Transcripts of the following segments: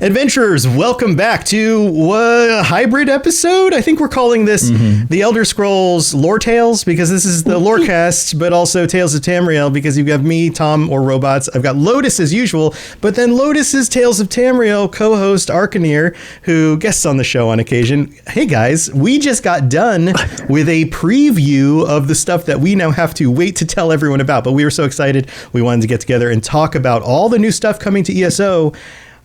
Adventurers, welcome back to a hybrid episode. I think we're calling this the Elder Scrolls Lore Tales because this is the Lorecast, but also Tales of Tamriel because you've got me, Tom, or Robots. I've got Lotus as usual, but then Lotus's Tales of Tamriel co-host Arcaneer, who guests on the show on occasion. Hey guys, we just got done with a preview of the stuff that we now have to wait to tell everyone about, but we were so excited we wanted to get together and talk about all the new stuff coming to ESO.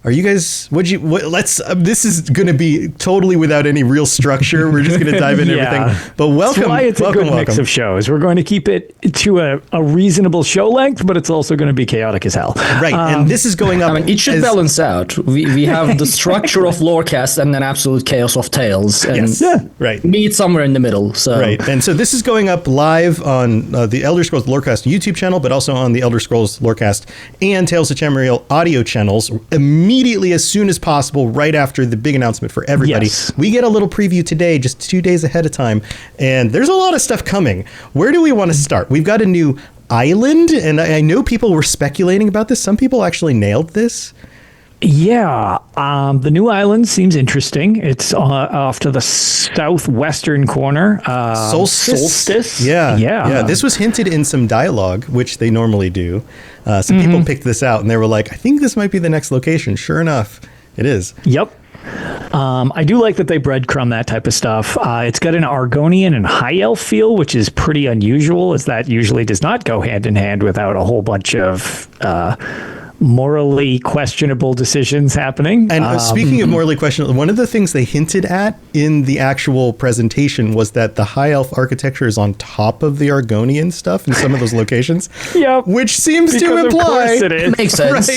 Are you guys, this is going to be totally without any real structure. We're just going to dive into everything. But welcome. That's why it's a good mix of shows. We're going to keep it to a reasonable show length, but it's also going to be chaotic as hell. Right. And this is going up. I mean, it should balance out. We have the structure of Lorecast and then absolute chaos of Tales. And right. meet somewhere in the middle. So. Right. And so this is going up live on the Elder Scrolls Lorecast YouTube channel, but also on the Elder Scrolls Lorecast and Tales of Tamriel audio channels immediately as soon as possible, right after the big announcement for everybody. Yes. We get a little preview today, just 2 days ahead of time, and there's a lot of stuff coming. Where do we want to start? We've got a new island, and I know people were speculating about this. Some people actually nailed this. Yeah, the new island seems interesting. It's off to the southwestern corner. Solstice? Yeah. This was hinted in some dialogue, which they normally do. Some people picked this out, and they were like, I think this might be the next location. Sure enough, it is. Yep. I do like that they breadcrumb that type of stuff. It's got an Argonian and High Elf feel, which is pretty unusual, as that usually does not go hand in hand without a whole bunch of morally questionable decisions happening. And speaking of morally questionable, one of the things they hinted at in the actual presentation was that the High Elf architecture is on top of the Argonian stuff in some of those locations. Yep. Which seems to imply it makes sense.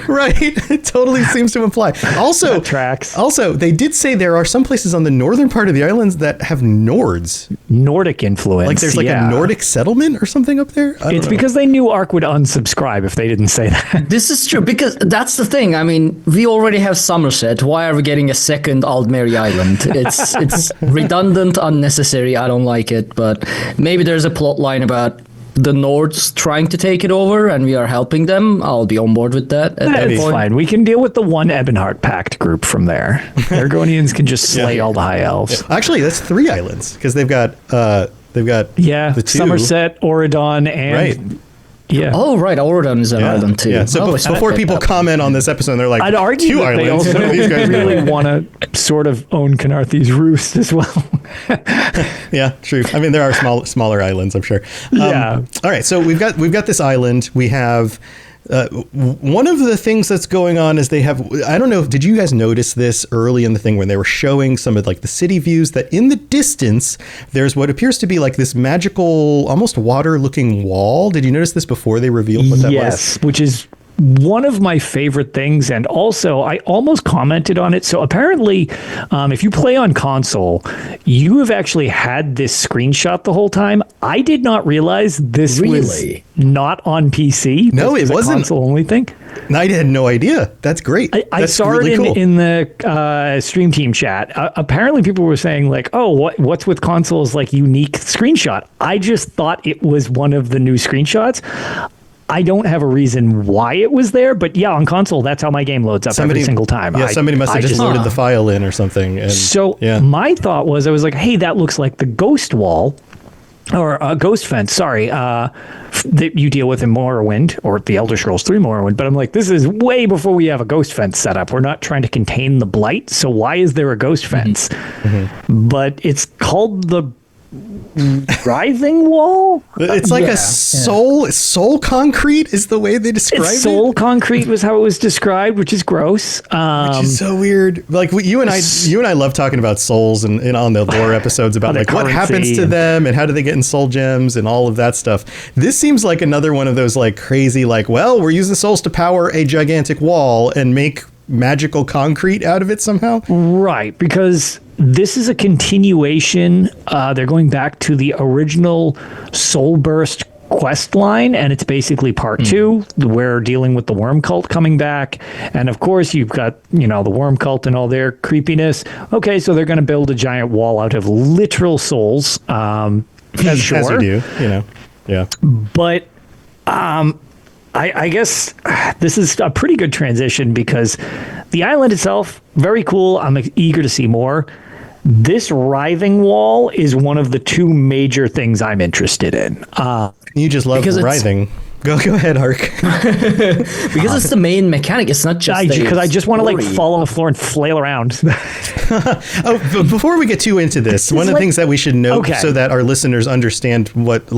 Right. It totally seems to imply. Also, that tracks. Also, they did say there are some places on the northern part of the islands that have Nords. Nordic influence. Like there's like a Nordic settlement or something up there? It's because they knew Ark would unsubscribe if they didn't say that. This is true, because that's the thing. I mean, we already have Somerset. Why are we getting a second Aldmeri Island? It's redundant, unnecessary. I don't like it, but maybe there's a plot line about the Nords trying to take it over and we are helping them. I'll be on board with that. That's fine. We can deal with the one Ebonheart Pact group from there. Argonians can just slay all the High Elves. Yeah. Actually, that's 3 islands, because they've got the 2. Somerset, Oridon, and... Right. Yeah. Oh, right. Oridon is an island too. Yeah. So before people comment on this episode, they're like, I'd argue 2 that islands. they also these guys really want to sort of own Canarthi's Roost as well. Yeah, true. I mean, there are smaller islands, I'm sure. Yeah. All right. So we've got this island. We have one of the things that's going on is they have, I don't know, did you guys notice this early in the thing when they were showing some of like the city views, that in the distance there's what appears to be like this magical, almost water looking wall? Did you notice this before they revealed what that was? Yes, which is one of my favorite things, and also I almost commented on it. So apparently, if you play on console, you have actually had this screenshot the whole time. I did not realize this was not on PC. No, it wasn't. A console-only thing. I had no idea. That's great. I saw really it cool. in the stream team chat. Apparently, people were saying like, "Oh, what's with consoles like unique screenshot?" I just thought it was one of the new screenshots. I don't have a reason why it was there, but yeah, on console, that's how my game loads up every single time. Yeah, somebody must have just loaded the file in or something. And, my thought was, I was like, hey, that looks like the ghost wall, or ghost fence, sorry, that you deal with in Morrowind, or the Elder Scrolls 3 Morrowind. But I'm like, this is way before we have a ghost fence set up. We're not trying to contain the blight, so why is there a ghost fence? But it's called the Writhing Wall? It's like a soul concrete is the way they describe it. Soul concrete was how it was described, which is gross. Which is so weird. Like you and I love talking about souls and on the lore episodes about like what happens to them and how do they get in soul gems and all of that stuff. This seems like another one of those like crazy, like, well, we're using souls to power a gigantic wall and make magical concrete out of it somehow. Right, because this is a continuation. They're going back to the original Soulburst quest line, and it's basically part 2. We're dealing with the worm cult coming back, and of course you've got the worm cult and all their creepiness. Okay, so they're going to build a giant wall out of literal souls, as you do, Yeah. But I guess this is a pretty good transition because the island itself, very cool. I'm eager to see more. This writhing wall is one of the two major things I'm interested in. You just love writhing. Go ahead, Ark. Because it's the main mechanic. It's not just because I just want to like fall on the floor and flail around. Before we get too into this, one of the things that we should note so that our listeners understand what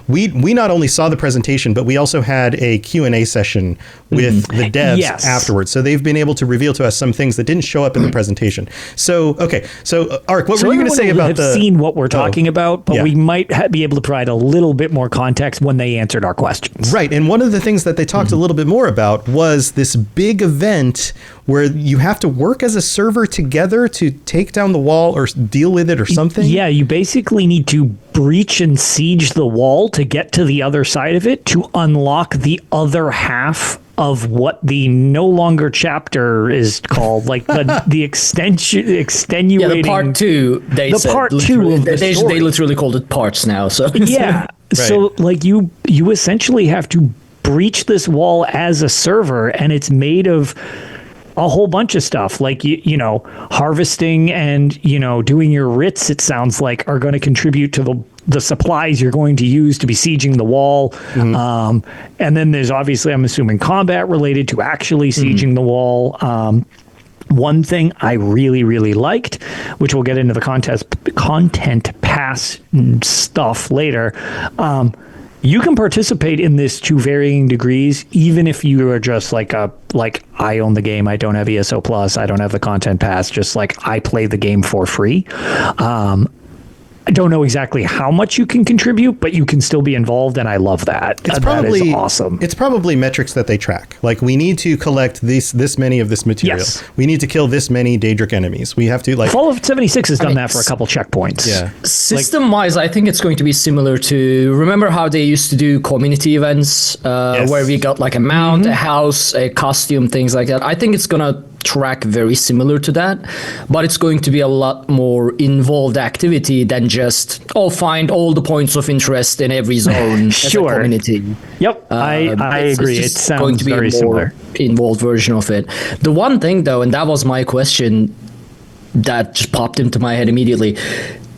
we not only saw the presentation, but we also had a Q&A session with the devs afterwards. So they've been able to reveal to us some things that didn't show up in the presentation. So Ark, what were you going to say about the? Seen what we're talking about, but we might be able to provide a little bit more context when they answered our questions. Right. And one of the things that they talked a little bit more about was this big event where you have to work as a server together to take down the wall or deal with it or something. Yeah, you basically need to breach and siege the wall to get to the other side of it to unlock the other half of what the no longer chapter is called, like the extenuating. Yeah, the part two. They literally called it parts now. So yeah. So like you essentially have to breach this wall as a server, and it's made of a whole bunch of stuff like you know, harvesting and doing your writs, it sounds like, are going to contribute to the supplies you're going to use to be sieging the wall. And then there's obviously, I'm assuming, combat related to actually sieging the wall. One thing I really, really liked, which we'll get into the content pass stuff later, you can participate in this to varying degrees, even if you are just like I own the game, I don't have ESO Plus, I don't have the content pass, just like I play the game for free. I don't know exactly how much you can contribute, but you can still be involved, and I love that. That is awesome. It's probably metrics that they track. Like, we need to collect this many of this material. Yes. We need to kill this many Daedric enemies. We have to Fallout 76 has done that for a couple checkpoints. Yeah. System-wise, I think it's going to be similar to, remember how they used to do community events where we got like a mount, a house, a costume, things like that. I think it's going to track very similar to that, but it's going to be a lot more involved activity than just find all the points of interest in every zone as a community. Yep, I agree. It sounds going to be very a more similar. Involved version of it. The one thing though, and that was my question that just popped into my head immediately,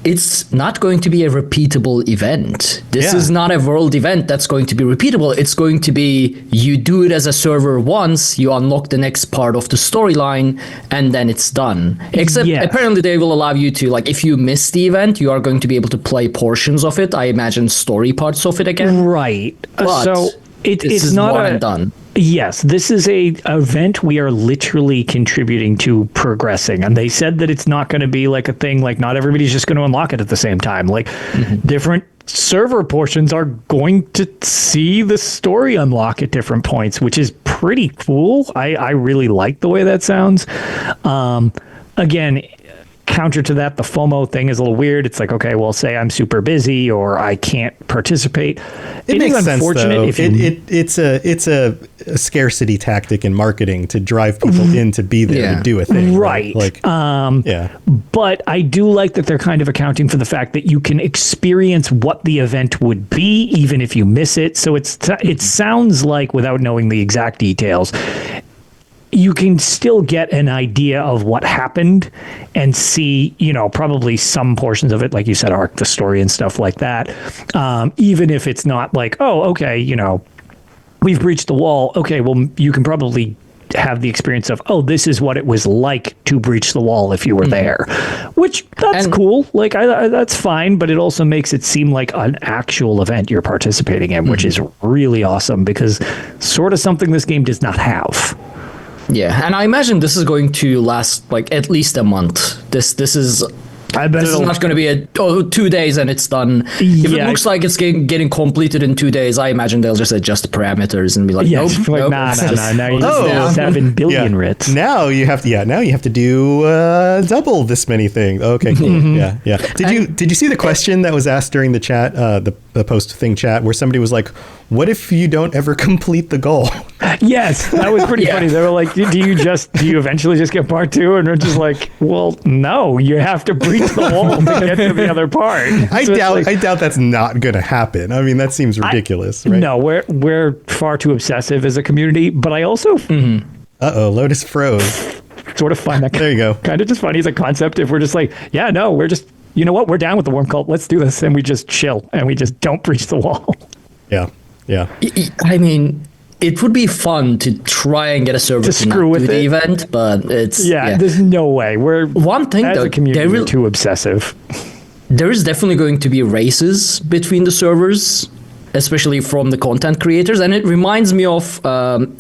it's not going to be a repeatable event. This is not a world event that's going to be repeatable. It's going to be, you do it as a server once, you unlock the next part of the storyline, and then it's done. Except apparently they will allow you to, like, if you miss the event, you are going to be able to play portions of it. I imagine story parts of it again. Right. But so it's not one and done. Yes, this is a event we are literally contributing to progressing. And they said that it's not going to be like a thing, like not everybody's just going to unlock it at the same time. Like different server portions are going to see the story unlock at different points, which is pretty cool. I really like the way that sounds. Again, counter to that, the FOMO thing is a little weird. It's like, okay, well, say I'm super busy or I can't participate. It makes sense, though. It's a scarcity tactic in marketing to drive people in to be there to do a thing. Right. Like, But I do like that they're kind of accounting for the fact that you can experience what the event would be, even if you miss it. So it sounds like, without knowing the exact details, you can still get an idea of what happened and see, probably some portions of it, like you said, Ark, the story and stuff like that. Even if it's not like, oh, okay, we've breached the wall. Okay, well, you can probably have the experience of, oh, this is what it was like to breach the wall if you were there, which that's cool. Like, that's fine, but it also makes it seem like an actual event you're participating in, which is really awesome because sort of something this game does not have. Yeah, and I imagine this is going to last like at least a month. This is not going to be 2 days and it's done. If it looks like it's getting completed in 2 days, I imagine they'll just adjust the parameters and be like, nope. Nah. Now you need 7 billion writs. Now you have to do double this many things. Okay, cool. Yeah. Did you see the question that was asked during the chat, the post thing chat, where somebody was like, what if you don't ever complete the goal? Yes, that was pretty funny. They were like, do you eventually just get part 2? And we're just like, well, no, you have to breach breach the wall to get to the other part. I doubt that's not going to happen. I mean, that seems ridiculous, right? No, we're far too obsessive as a community, but I also Lotus froze. sort of find that There you go. kind of just funny as a concept if we're just like, yeah, no, we're just, you know what, we're down with the worm cult. Let's do this. And we just chill and we just don't breach the wall. Yeah. I mean, it would be fun to try and get a server to screw with do the it. event, but it's There's no way. We're one thing as though, a community, we're too obsessive. there is definitely going to be races between the servers, especially from the content creators, and it reminds me of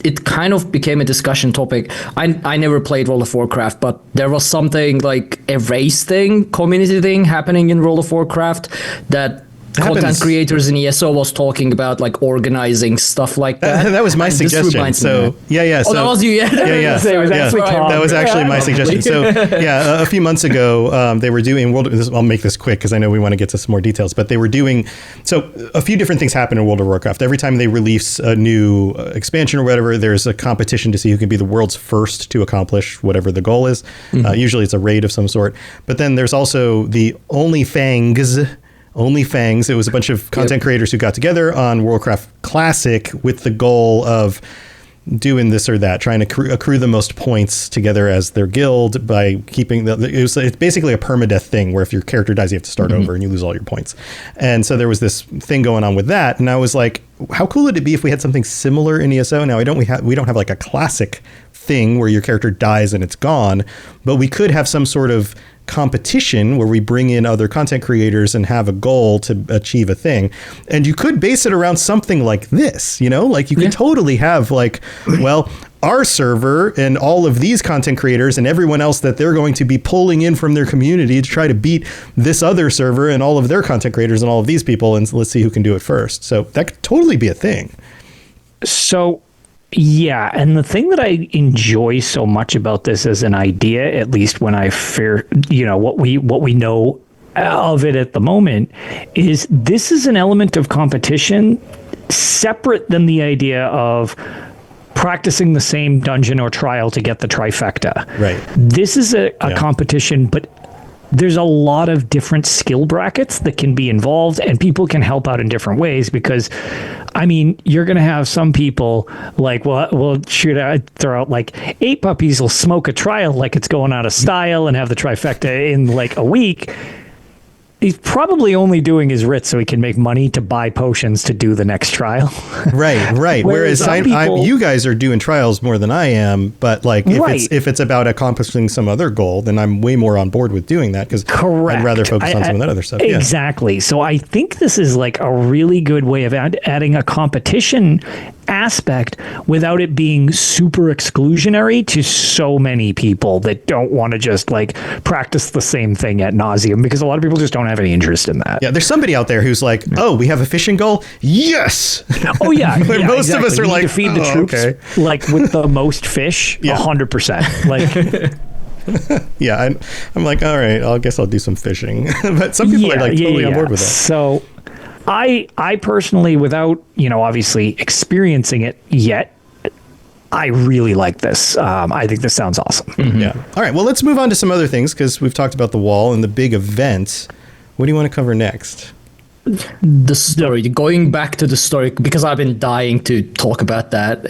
it kind of became a discussion topic. I never played World of Warcraft, but there was something like a race thing, community thing happening in World of Warcraft that content creators in ESO was talking about, like organizing stuff like that. That was my suggestion. So yeah. Oh, that was you. Yeah. That was actually my suggestion. So yeah, a few months ago, they were doing I'll make this quick because I know we want to get to some more details. But they were doing a few different things happen in World of Warcraft. Every time they release a new expansion or whatever, there's a competition to see who can be the world's first to accomplish whatever the goal is. Usually it's a raid of some sort. But then there's also the Only Fangs. It was a bunch of content creators who got together on Warcraft Classic with the goal of doing this or that, trying to accrue the most points together as their guild by keeping it's basically a permadeath thing where if your character dies, you have to start over and you lose all your points. And so there was this thing going on with that. And I was like, how cool would it be if we had something similar in ESO? Now, we don't have like a classic thing where your character dies and it's gone, but we could have some sort of competition where we bring in other content creators and have a goal to achieve a thing. And you could base it around something like this, like you could totally have like, well, our server and all of these content creators and everyone else that they're going to be pulling in from their community to try to beat this other server and all of their content creators and all of these people. And let's see who can do it first. So that could totally be a thing. So yeah, and the thing that I enjoy so much about this as an idea, at least when I what we know of it at the moment, is this is an element of competition separate than the idea of practicing the same dungeon or trial to get the trifecta. Right. This is a competition, but there's a lot of different skill brackets that can be involved, and people can help out in different ways because, I mean, you're going to have some people like, well, shoot, I throw out like 8 puppies will smoke a trial like it's going out of style and have the trifecta in like a week. He's probably only doing his writ so he can make money to buy potions to do the next trial. Right. Whereas you guys are doing trials more than I am, but like if it's about accomplishing some other goal, then I'm way more on board with doing that because I'd rather focus on some of that other stuff. Exactly. Yeah. So I think this is like a really good way of adding a competition aspect without it being super exclusionary to so many people that don't want to just like practice the same thing ad nauseum, because a lot of people just don't have any interest in that. Yeah, there's somebody out there who's like, oh, we have a fishing goal? Yes! Oh, yeah. Most of us are like, to feed the troops, like with the most fish, 100%. Like, yeah, I'm like, all right, I guess I'll do some fishing. But some people are like totally on board with that. So I personally, without, obviously experiencing it yet, I really like this. I think this sounds awesome. Mm-hmm. Yeah. All right. Well, let's move on to some other things because we've talked about the wall and the big event. What do you want to cover next? The story. Going back to the story, because I've been dying to talk about that.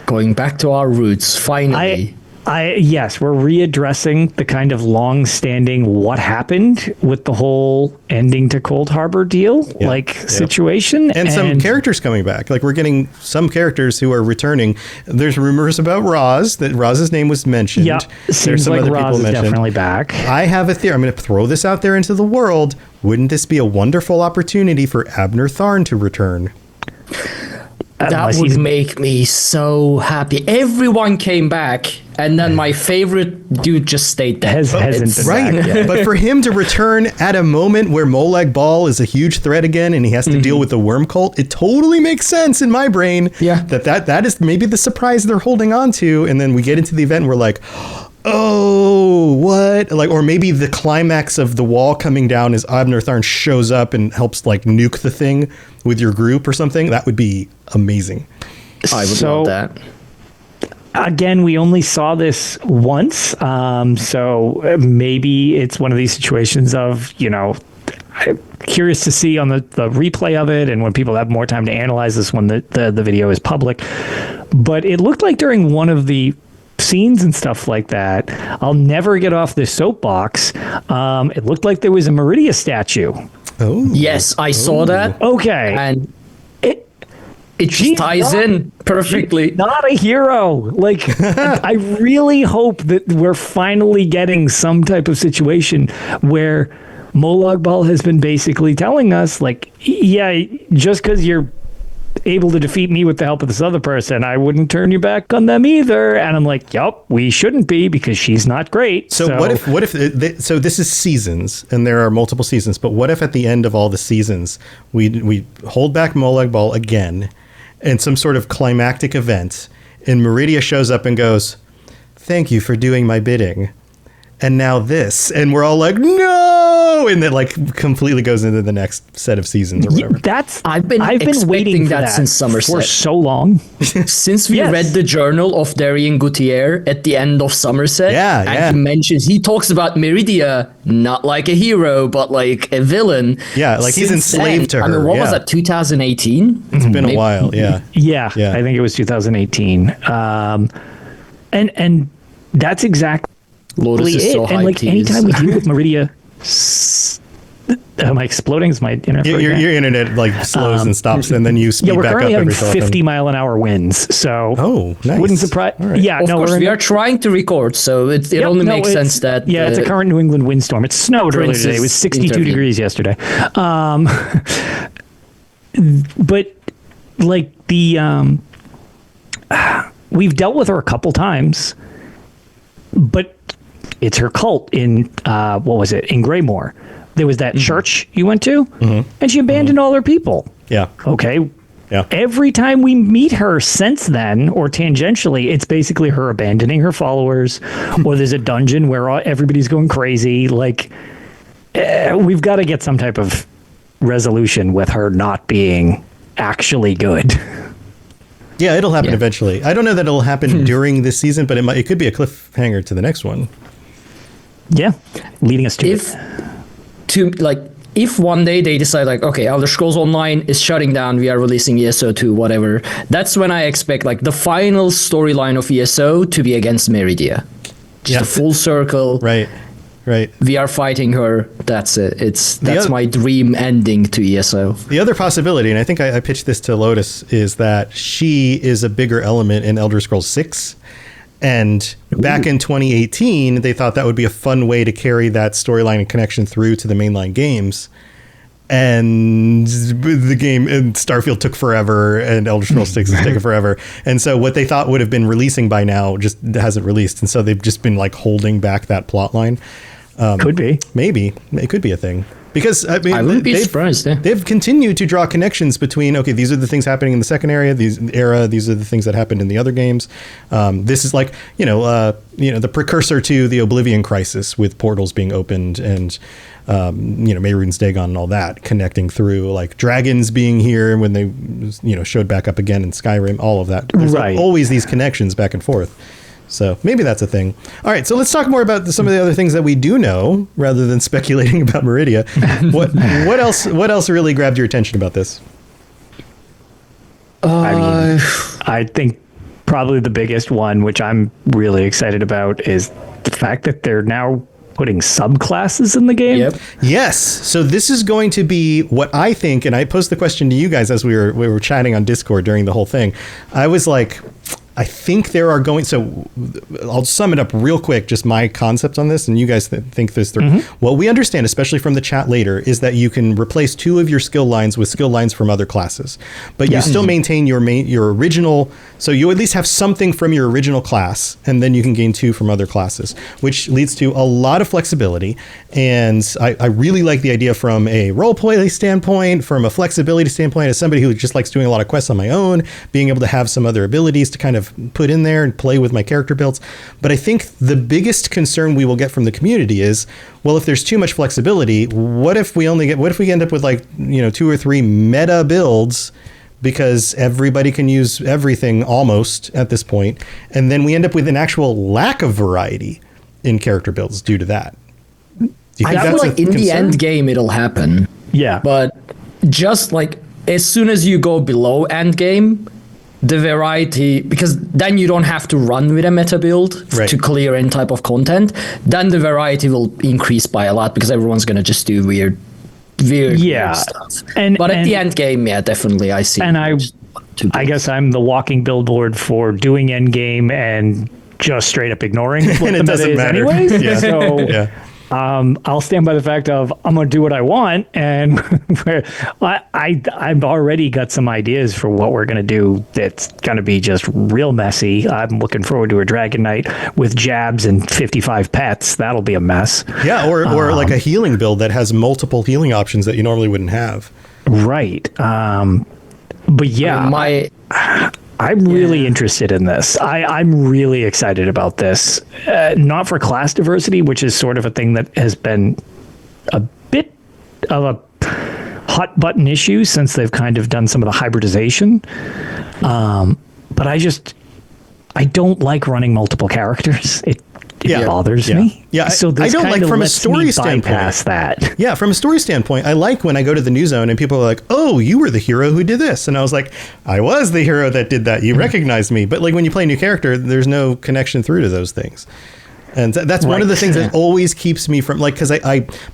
Going back to our roots, finally. Yes, we're readdressing the kind of long-standing what happened with the whole ending to Cold Harbor deal situation. And some characters coming back. Like we're getting some characters who are returning. There's rumors about Roz, that Roz's name was mentioned. Yeah, seems like Roz is definitely back. I have a theory. I'm going to throw this out there into the world. Wouldn't this be a wonderful opportunity for Abner Tharn to return? That would make me so happy. Everyone came back, and then my favorite dude just stayed there. Hasn't been back yet. But for him to return at a moment where Molag Bal is a huge threat again, and he has to deal with the worm cult, it totally makes sense in my brain. Yeah. That is maybe the surprise they're holding on to, and then we get into the event and we're like, oh, what? Like, or maybe the climax of the wall coming down is Abner Tharn shows up and helps like nuke the thing with your group or something. That would be amazing. I would love that. Again, we only saw this once, so maybe it's one of these situations of, I'm curious to see on the replay of it and when people have more time to analyze this when the video is public. But it looked like during one of the scenes and stuff like that, I'll never get off this soapbox. It looked like there was a Meridia statue. Oh. Yes, I saw that. Okay. And it just ties in perfectly. Not a hero. Like, I really hope that we're finally getting some type of situation where Molag Bal has been basically telling us, like, yeah, just because you're able to defeat me with the help of this other person, I wouldn't turn your back on them either. And I'm like, yup, we shouldn't be because she's not great. So what if so this is seasons and there are multiple seasons, but what if at the end of all the seasons we hold back Molag Bal again in some sort of climactic event and Meridia shows up and goes, "Thank you for doing my bidding. And now this," and we're all like, "No!" And it like completely goes into the next set of seasons or whatever. I've been waiting for that since Somerset for so long. Since we read the journal of Darian Gutierre at the end of Somerset, he talks about Meridia not like a hero but like a villain. Yeah, like he's enslaved to her. I mean, what was that? 2018. It's been a while. Yeah. Yeah, I think it was 2018. And that's exactly. Lotus is so and like anytime we deal with Meridia, am I exploding? Is my internet? Your internet like slows and stops, and then you speed we're back up currently having every so often. 50-mile-an-hour winds. So nice. Wouldn't surprise. Right. Yeah, of course, we are trying to record, so it only makes sense that it's a current New England windstorm. It snowed earlier today. It was 62 degrees yesterday. But like we've dealt with her a couple times, but it's her cult in what was it, in Greymore. There was that church you went to, and she abandoned all her people. Yeah. Okay. Yeah. Every time we meet her since then, or tangentially, it's basically her abandoning her followers, or there's a dungeon where everybody's going crazy. Like, we've got to get some type of resolution with her not being actually good. Yeah, it'll happen eventually. I don't know that it'll happen during this season, but it could be a cliffhanger to the next one. Yeah, leading us to if one day they decide like, okay, Elder Scrolls Online is shutting down, we are releasing ESO 2, whatever, that's when I expect like the final storyline of ESO to be against Meridia. Just a full circle. Right. We are fighting her. That's it. That's my dream ending to ESO. The other possibility, and I think I pitched this to Lotus, is that she is a bigger element in Elder Scrolls 6. And back in 2018, they thought that would be a fun way to carry that storyline and connection through to the mainline games. And the game and Starfield took forever, and Elder Scrolls 6 is taking forever. And so what they thought would have been releasing by now just hasn't released. And so they've just been like holding back that plot line. Could be. Maybe. It could be a thing. Because I mean, I wouldn't be surprised. They've continued to draw connections between, okay, these are the things happening in the second era, these are the things that happened in the other games. This is like, the precursor to the Oblivion Crisis with portals being opened and, Mehrunes Dagon and all that connecting through, like dragons being here when they, showed back up again in Skyrim, all of that. There's always these connections back and forth. So maybe that's a thing. All right, so let's talk more about some of the other things that we do know, rather than speculating about Meridia. What else really grabbed your attention about this? I think probably the biggest one, which I'm really excited about, is the fact that they're now putting subclasses in the game. Yep. Yes. So this is going to be what I think, and I posed the question to you guys as we were chatting on Discord during the whole thing. I was like, I think there are going, so I'll sum it up real quick, just my concept on this, and you guys think this through. What we understand, especially from the chat later, is that you can replace 2 of your skill lines with skill lines from other classes, but you still maintain your original, so you at least have something from your original class, and then you can gain 2 from other classes, which leads to a lot of flexibility. And I really like the idea from a roleplay standpoint, from a flexibility standpoint, as somebody who just likes doing a lot of quests on my own, being able to have some other abilities to kind of put in there and play with my character builds. But I think the biggest concern we will get from the community is, well, if there's too much flexibility, what if we end up with like, 2 or 3 meta builds because everybody can use everything almost at this point. And then we end up with an actual lack of variety in character builds due to that. Do you think I feel that's like a in the concern? end game it'll happen. Yeah. But just like as soon as you go below end game, the variety, because then you don't have to run with a meta build Right. to clear any type of content, then the variety will increase by a lot because everyone's going to just do weird Yeah. stuff. And- but at and- the end game, yeah, definitely I see. And I I guess I'm the walking billboard for doing endgame and just straight up ignoring what And the it meta doesn't is matter. anyways. Yeah. So Yeah. I'll stand by the fact of I'm going to do what I want, and I've already got some ideas for what we're going to do. That's going to be just real messy. I'm looking forward to a Dragon Knight with jabs and 55 pets. That'll be a mess. Yeah, or like a healing build that has multiple healing options that you normally wouldn't have. Right. But yeah, I'm really interested in this. I'm really excited about this. Not for class diversity, which is sort of a thing that has been a bit of a hot button issue since they've kind of done some of the hybridization. But I don't like running multiple characters. It bothers me. Yeah, So this I don't like kinda from a lets story me standpoint. bypass that. Yeah, from a story standpoint, I like when I go to the new zone and people are like, "Oh, you were the hero who did this," and I was like, "I was the hero that did that. You recognized me." But like when you play a new character, there's no connection through to those things. And that's one of the things that always keeps me from, like, because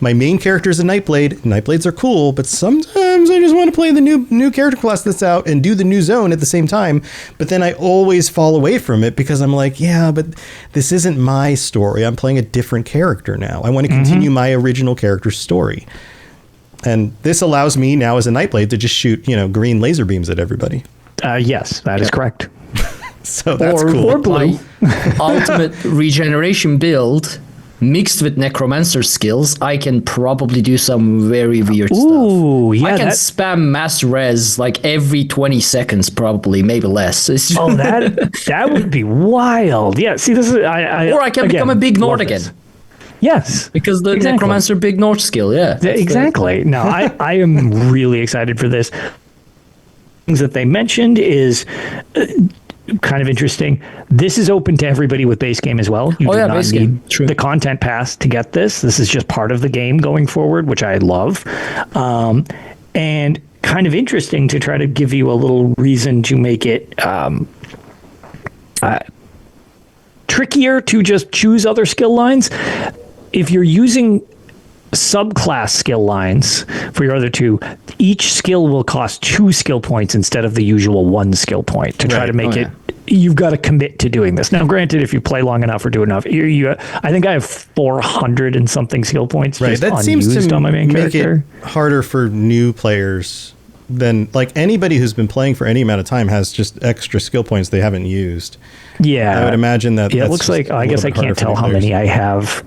my main character is a Nightblade. Nightblades are cool, but sometimes I just want to play the new character class that's out and do the new zone at the same time. But then I always fall away from it because I'm like, yeah, but this isn't my story. I'm playing a different character now. I want to continue my original character's story. And this allows me now as a Nightblade to just shoot, green laser beams at everybody. Yes, that is correct. So that's cool. Or blue. My ultimate regeneration build mixed with necromancer skills, I can probably do some very weird Ooh, stuff. yeah, I can that- spam mass res like every 20 seconds, probably, maybe less. It's just, Oh, that would be wild. Yeah. See, this is or I can become a big Nord again. Yes, Because the exactly. necromancer big Nord skill, yeah. Exactly. No, I am really excited for this. Things that they mentioned is kind of interesting. This is open to everybody with base game as well. You do not base need game. True. the content pass to get this. This is just part of the game going forward, which I love. And kind of interesting to try to give you a little reason to make it trickier to just choose other skill lines. If you're using subclass skill lines for your other two, each skill will cost 2 skill points instead of the usual 1 skill point to try Right. to make it. You've got to commit to doing this. Now, granted, if you play long enough or do enough, I think I have 400 and something skill points Right. just That seems unused to on my main make character. it harder for new players than, like, anybody who's been playing for any amount of time has just extra skill points they haven't used. Yeah, I would imagine that. Yeah, it that's looks just like a I little guess I bit harder can't for tell new how players. many I have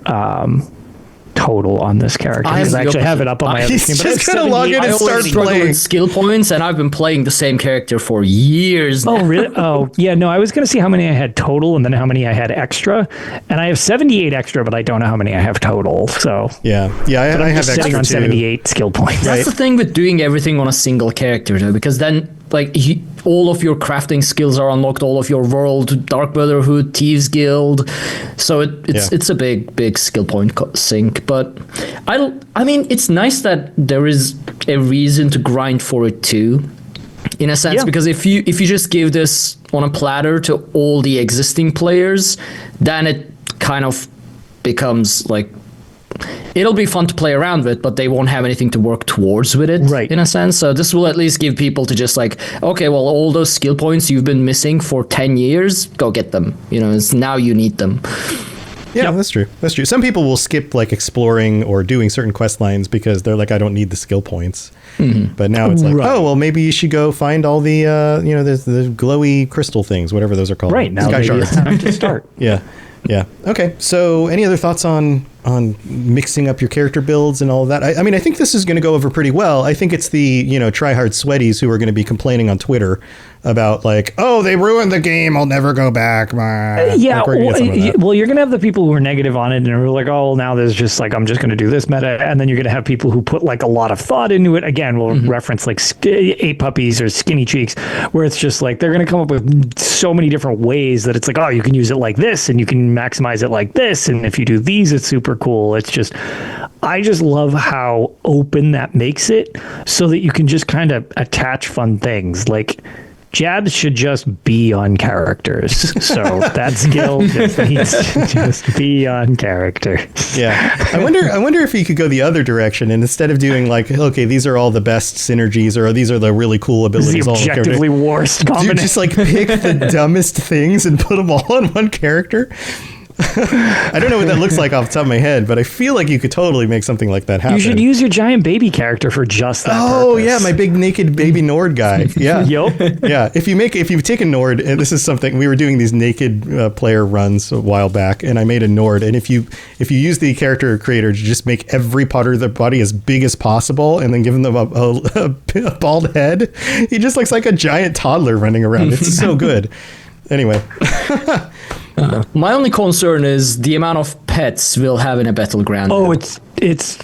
total on this character. I Because I have actually the have it up on my other He's screen. But I just have gonna log in 78 and I start always struggle playing. with skill points, and I've been playing the same character for years now. Oh, really? Oh, yeah. No, I was going to see how many I had total and then how many I had extra. And I have 78 extra, but I don't know how many I have total. So Yeah, I have just sitting extra on too. 78 skill points. That's the thing with doing everything on a single character, though, because then, like, all of your crafting skills are unlocked, all of your world, Dark Brotherhood, Thieves Guild. So it's a big skill point sink. But I mean, it's nice that there is a reason to grind for it too, in a sense, Yeah. because if you just give this on a platter to all the existing players, then it kind of becomes like, it'll be fun to play around with, but they won't have anything to work towards with it, Right. in a sense. So this will at least give people to just like, okay, well, all those skill points you've been missing for 10 years, go get them. It's now you need them. Yeah, that's true. That's true. Some people will skip, like, exploring or doing certain quest lines because they're like, I don't need the skill points. But now it's like, Right. oh, well, maybe you should go find all the the glowy crystal things, whatever those are called. Right. Now Sky maybe shards. it's time to start. Yeah. Okay. So, any other thoughts on mixing up your character builds and all of that? I mean, I think this is going to go over pretty well. I think it's the try hard sweaties who are going to be complaining on Twitter about like, oh, they ruined the game, I'll never go back. Yeah, well, you're gonna have the people who are negative on it and are like, oh, well, now there's just like, I'm just gonna do this meta, and then you're gonna have people who put like a lot of thought into it. Again, we'll reference like 8 Puppies or Skinny Cheeks, where it's just like they're gonna come up with so many different ways that it's like, oh, you can use it like this and you can maximize it like this, and if you do these, it's super cool. It's just, I just love how open that makes it, so that you can just kind of attach fun things. Like, jabs should just be on characters. So that skill just needs to just be on characters. Yeah. I wonder if you could go the other direction, and instead of doing like, okay, these are all the best synergies, or these are the really cool abilities, the objectively worst combination. Do you just like pick the dumbest things and put them all on one character? I don't know what that looks like off the top of my head, but I feel like you could totally make something like that happen. You should use your giant baby character for just that purpose. Yeah, my big naked baby Nord guy. Yeah. Yep. Yeah. If you take a Nord, and this is something, we were doing these naked player runs a while back, and I made a Nord, and if you use the character creator to just make every part of their body as big as possible, and then give them a bald head, he just looks like a giant toddler running around. It's so good. Anyway. My only concern is the amount of pets we'll have in a battleground. Oh, it's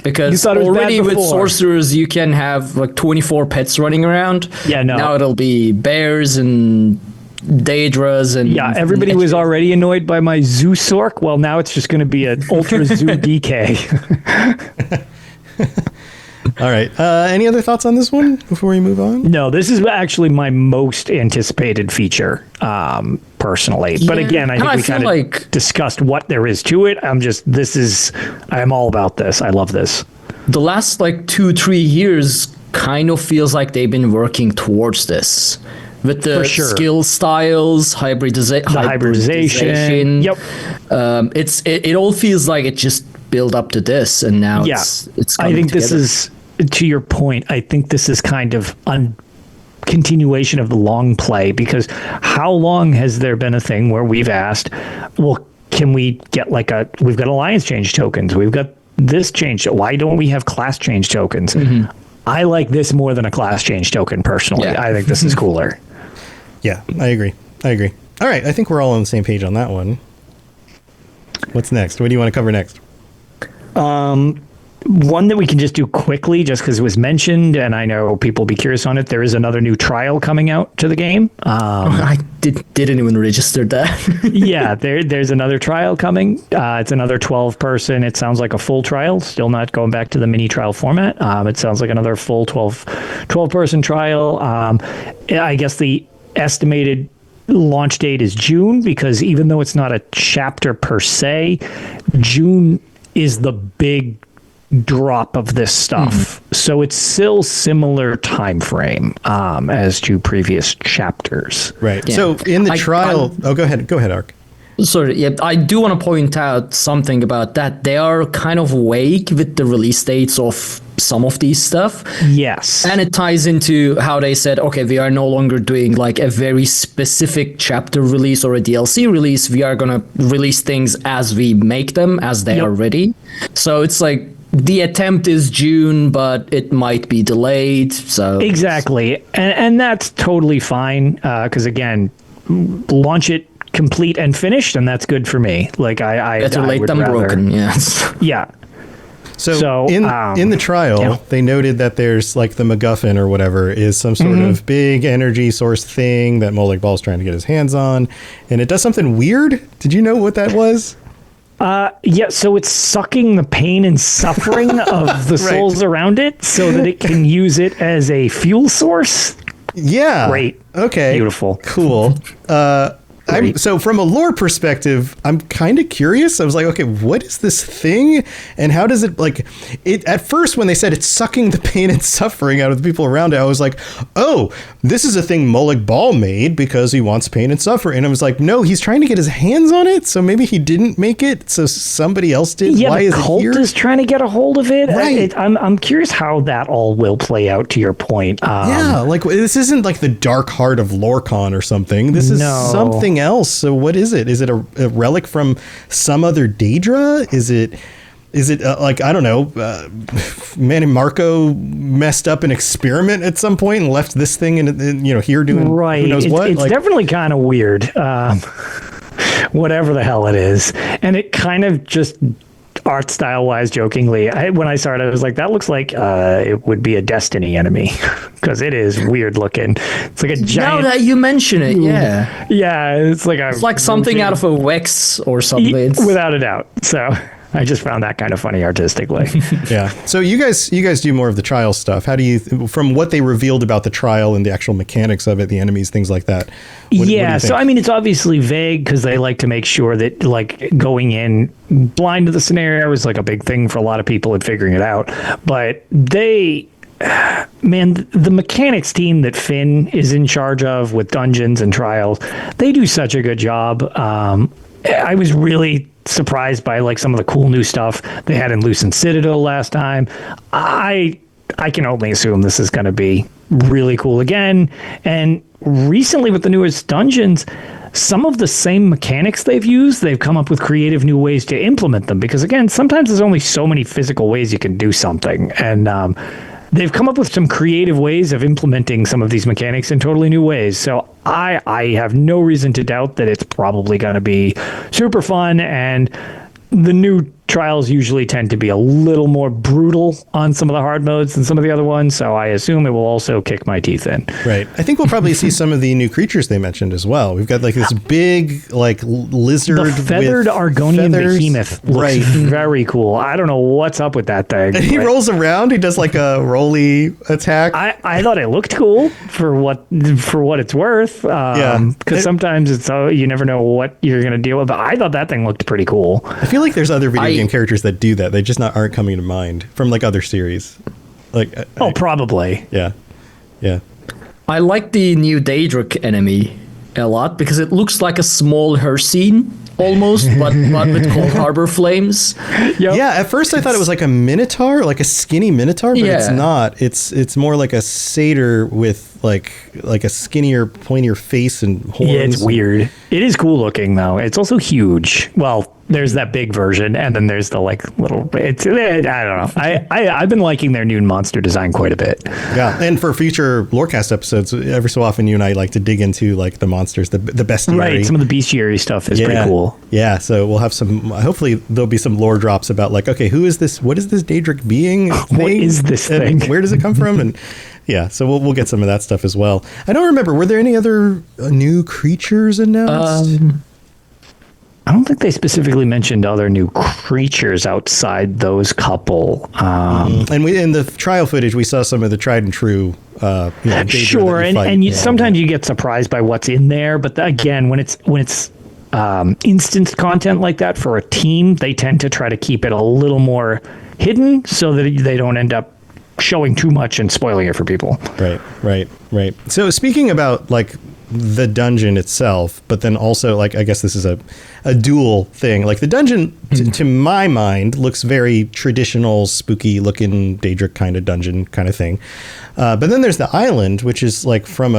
because already with sorcerers you can have like 24 pets running around. Yeah, no. Now it'll be bears and Daedras and everybody was already annoyed by my Zoo Sork. Well, now it's just going to be an Ultra Zoo DK. All right. Any other thoughts on this one before we move on? No, this is actually my most anticipated feature, personally. But again, I think we kind of discussed what there is to it. I'm all about this. I love this. The last 2-3 years kind of feels like they've been working towards this. With the skill styles, hybridization. Yep. It all feels like it just built up to this, and now it's I think together. This is, to your point, I think this is kind of continuation of the long play, because how long has there been a thing where we've asked, well, can we get we've got alliance change tokens, we've got this change, why don't we have class change tokens? Mm-hmm. I like this more than a class change token, personally. I think this is cooler. Yeah, I agree. All right, I think we're all on the same page on that one. What's next? What do you want to cover next? One that we can just do quickly, just because it was mentioned, and I know people will be curious on it. There is another new trial coming out to the game. I didn't even register that. Yeah, there's another trial coming. It's another 12-person. It sounds like a full trial. Still not going back to the mini trial format. It sounds like another full 12-person trial. I guess the estimated launch date is June, because even though it's not a chapter per se, June is the big drop of this stuff. So it's still similar time frame as to previous chapters. Right. Yeah. So in the trial, go ahead, Ark. Sorry, yeah, I do want to point out something about that. They are kind of vague with the release dates of some of these stuff. Yes. And it ties into how they said, okay, we are no longer doing like a very specific chapter release or a DLC release. We are going to release things as we make them, as they are ready. So it's like the attempt is June, but it might be delayed. So exactly. And that's totally fine. Because again, launch it complete and finished, and that's good for me. Like better late than broken. Yes. Yeah. So in the trial, they noted that there's like the MacGuffin or whatever is some sort of big energy source thing that Molag Bal's trying to get his hands on, and it does something weird. Did you know what that was? Yeah, so it's sucking the pain and suffering of the souls around it so that it can use it as a fuel source. Yeah. Great. Okay. Beautiful. Cool. So from a lore perspective, I'm kind of curious. I was like, okay, what is this thing? And how does it, at first when they said it's sucking the pain and suffering out of the people around it, I was like, oh, this is a thing Molag Bal made because he wants pain and suffering. And I was like, no, he's trying to get his hands on it. So maybe he didn't make it. So somebody else did. Yeah, why the is cult it here? is trying to get a hold of it. Right. I'm curious how that all will play out, to your point. This isn't like the dark heart of Lorcon or something. This is something else. So what is it? Is it a relic from some other Daedra? Is Is it like, I don't know, Manny Marco messed up an experiment at some point and left this thing in here doing who knows what? It's definitely kind of weird, whatever the hell it is. And it kind of just art style wise, jokingly, when I saw it, I was like, that looks like it would be a Destiny enemy because it is weird looking. It's like a giant. Now that you mention it, yeah. Yeah, it's like something out of a Wex or something. Without a doubt. So I just found that kind of funny artistically. Yeah. So you guys do more of the trial stuff. How do you, from what they revealed about the trial and the actual mechanics of it, the enemies, things like that? What do you think? So I mean, it's obviously vague because they like to make sure that like going in blind to the scenario is like a big thing for a lot of people and figuring it out. But the mechanics team that Finn is in charge of with dungeons and trials, they do such a good job. I was really surprised by like some of the cool new stuff they had in Lucent Citadel last time. I can only assume this is going to be really cool again. And recently with the newest dungeons, some of the same mechanics they've used, they've come up with creative new ways to implement them. Because again, sometimes there's only so many physical ways you can do something. And they've come up with some creative ways of implementing some of these mechanics in totally new ways. So I have no reason to doubt that it's probably going to be super fun. And the new trials usually tend to be a little more brutal on some of the hard modes than some of the other ones. So I assume it will also kick my teeth in. Right. I think we'll probably see some of the new creatures they mentioned as well. We've got like this big like lizard. The feathered Argonian behemoth looks very cool. I don't know what's up with that thing. And he rolls around. He does like a rolly attack. I thought it looked cool for what it's worth. Because sometimes it's you never know what you're going to deal with. But I thought that thing looked pretty cool. I feel like there's other video game characters that do that. They just aren't coming to mind from like other series. Like probably. Yeah. I like the new Daedric enemy a lot because it looks like a small Hercene almost, but with Cold Harbor flames. Yep. Yeah, at first I thought it was like a minotaur, like a skinny minotaur, but it's not. It's more like a satyr with like a skinnier, pointier face and horns. Yeah, it's weird. It is cool looking though. It's also huge. Well, there's that big version, and then there's the like little. I don't know. I've been liking their new monster design quite a bit. Yeah, and for future Lorecast episodes, every so often you and I like to dig into like the monsters, the bestiary. Right, some of the bestiary stuff is pretty cool. Yeah, so we'll have some. Hopefully, there'll be some lore drops about like, okay, who is this? What is this Daedric being? What is this thing? Where does it come from? And yeah, so we'll get some of that stuff as well. I don't remember. Were there any other new creatures announced? I don't think they specifically mentioned other new creatures outside those couple. And in the trial footage, we saw some of the tried and true. Sure, and sometimes you get surprised by what's in there. But again, when it's instanced content like that for a team, they tend to try to keep it a little more hidden so that they don't end up showing too much and spoiling it for people. Right. So speaking about like the dungeon itself, but then also like I guess this is a dual thing. Like the dungeon, to my mind, looks very traditional, spooky looking Daedric kind of dungeon kind of thing. But then there's the island, which is like from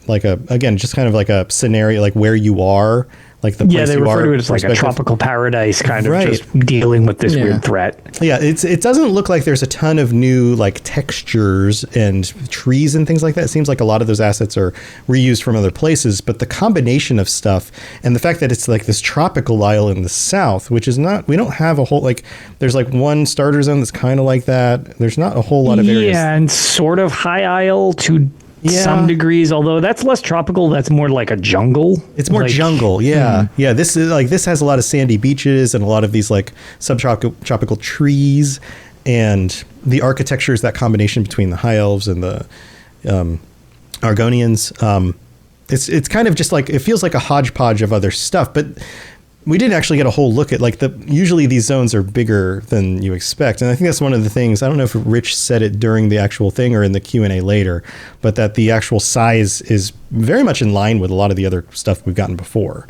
again just kind of like a scenario, like where you are. Like the place they refer to it as like a tropical paradise, kind of just dealing with this weird threat. Yeah, it doesn't look like there's a ton of new like textures and trees and things like that. It seems like a lot of those assets are reused from other places, but the combination of stuff and the fact that it's like this tropical isle in the south, which is not, we don't have a whole, like there's like one starter zone that's kind of like that. There's not a whole lot of areas. Yeah, and sort of high isle to some degrees, although that's less tropical. That's more like a jungle. It's more jungle. Yeah. This is like, this has a lot of sandy beaches and a lot of these like subtropical trees, and the architecture is that combination between the high elves and the Argonians. It's kind of just like, it feels like a hodgepodge of other stuff, but we didn't actually get a whole look at like usually these zones are bigger than you expect. And I think that's one of the things, I don't know if Rich said it during the actual thing or in the Q&A later, but that the actual size is very much in line with a lot of the other stuff we've gotten before.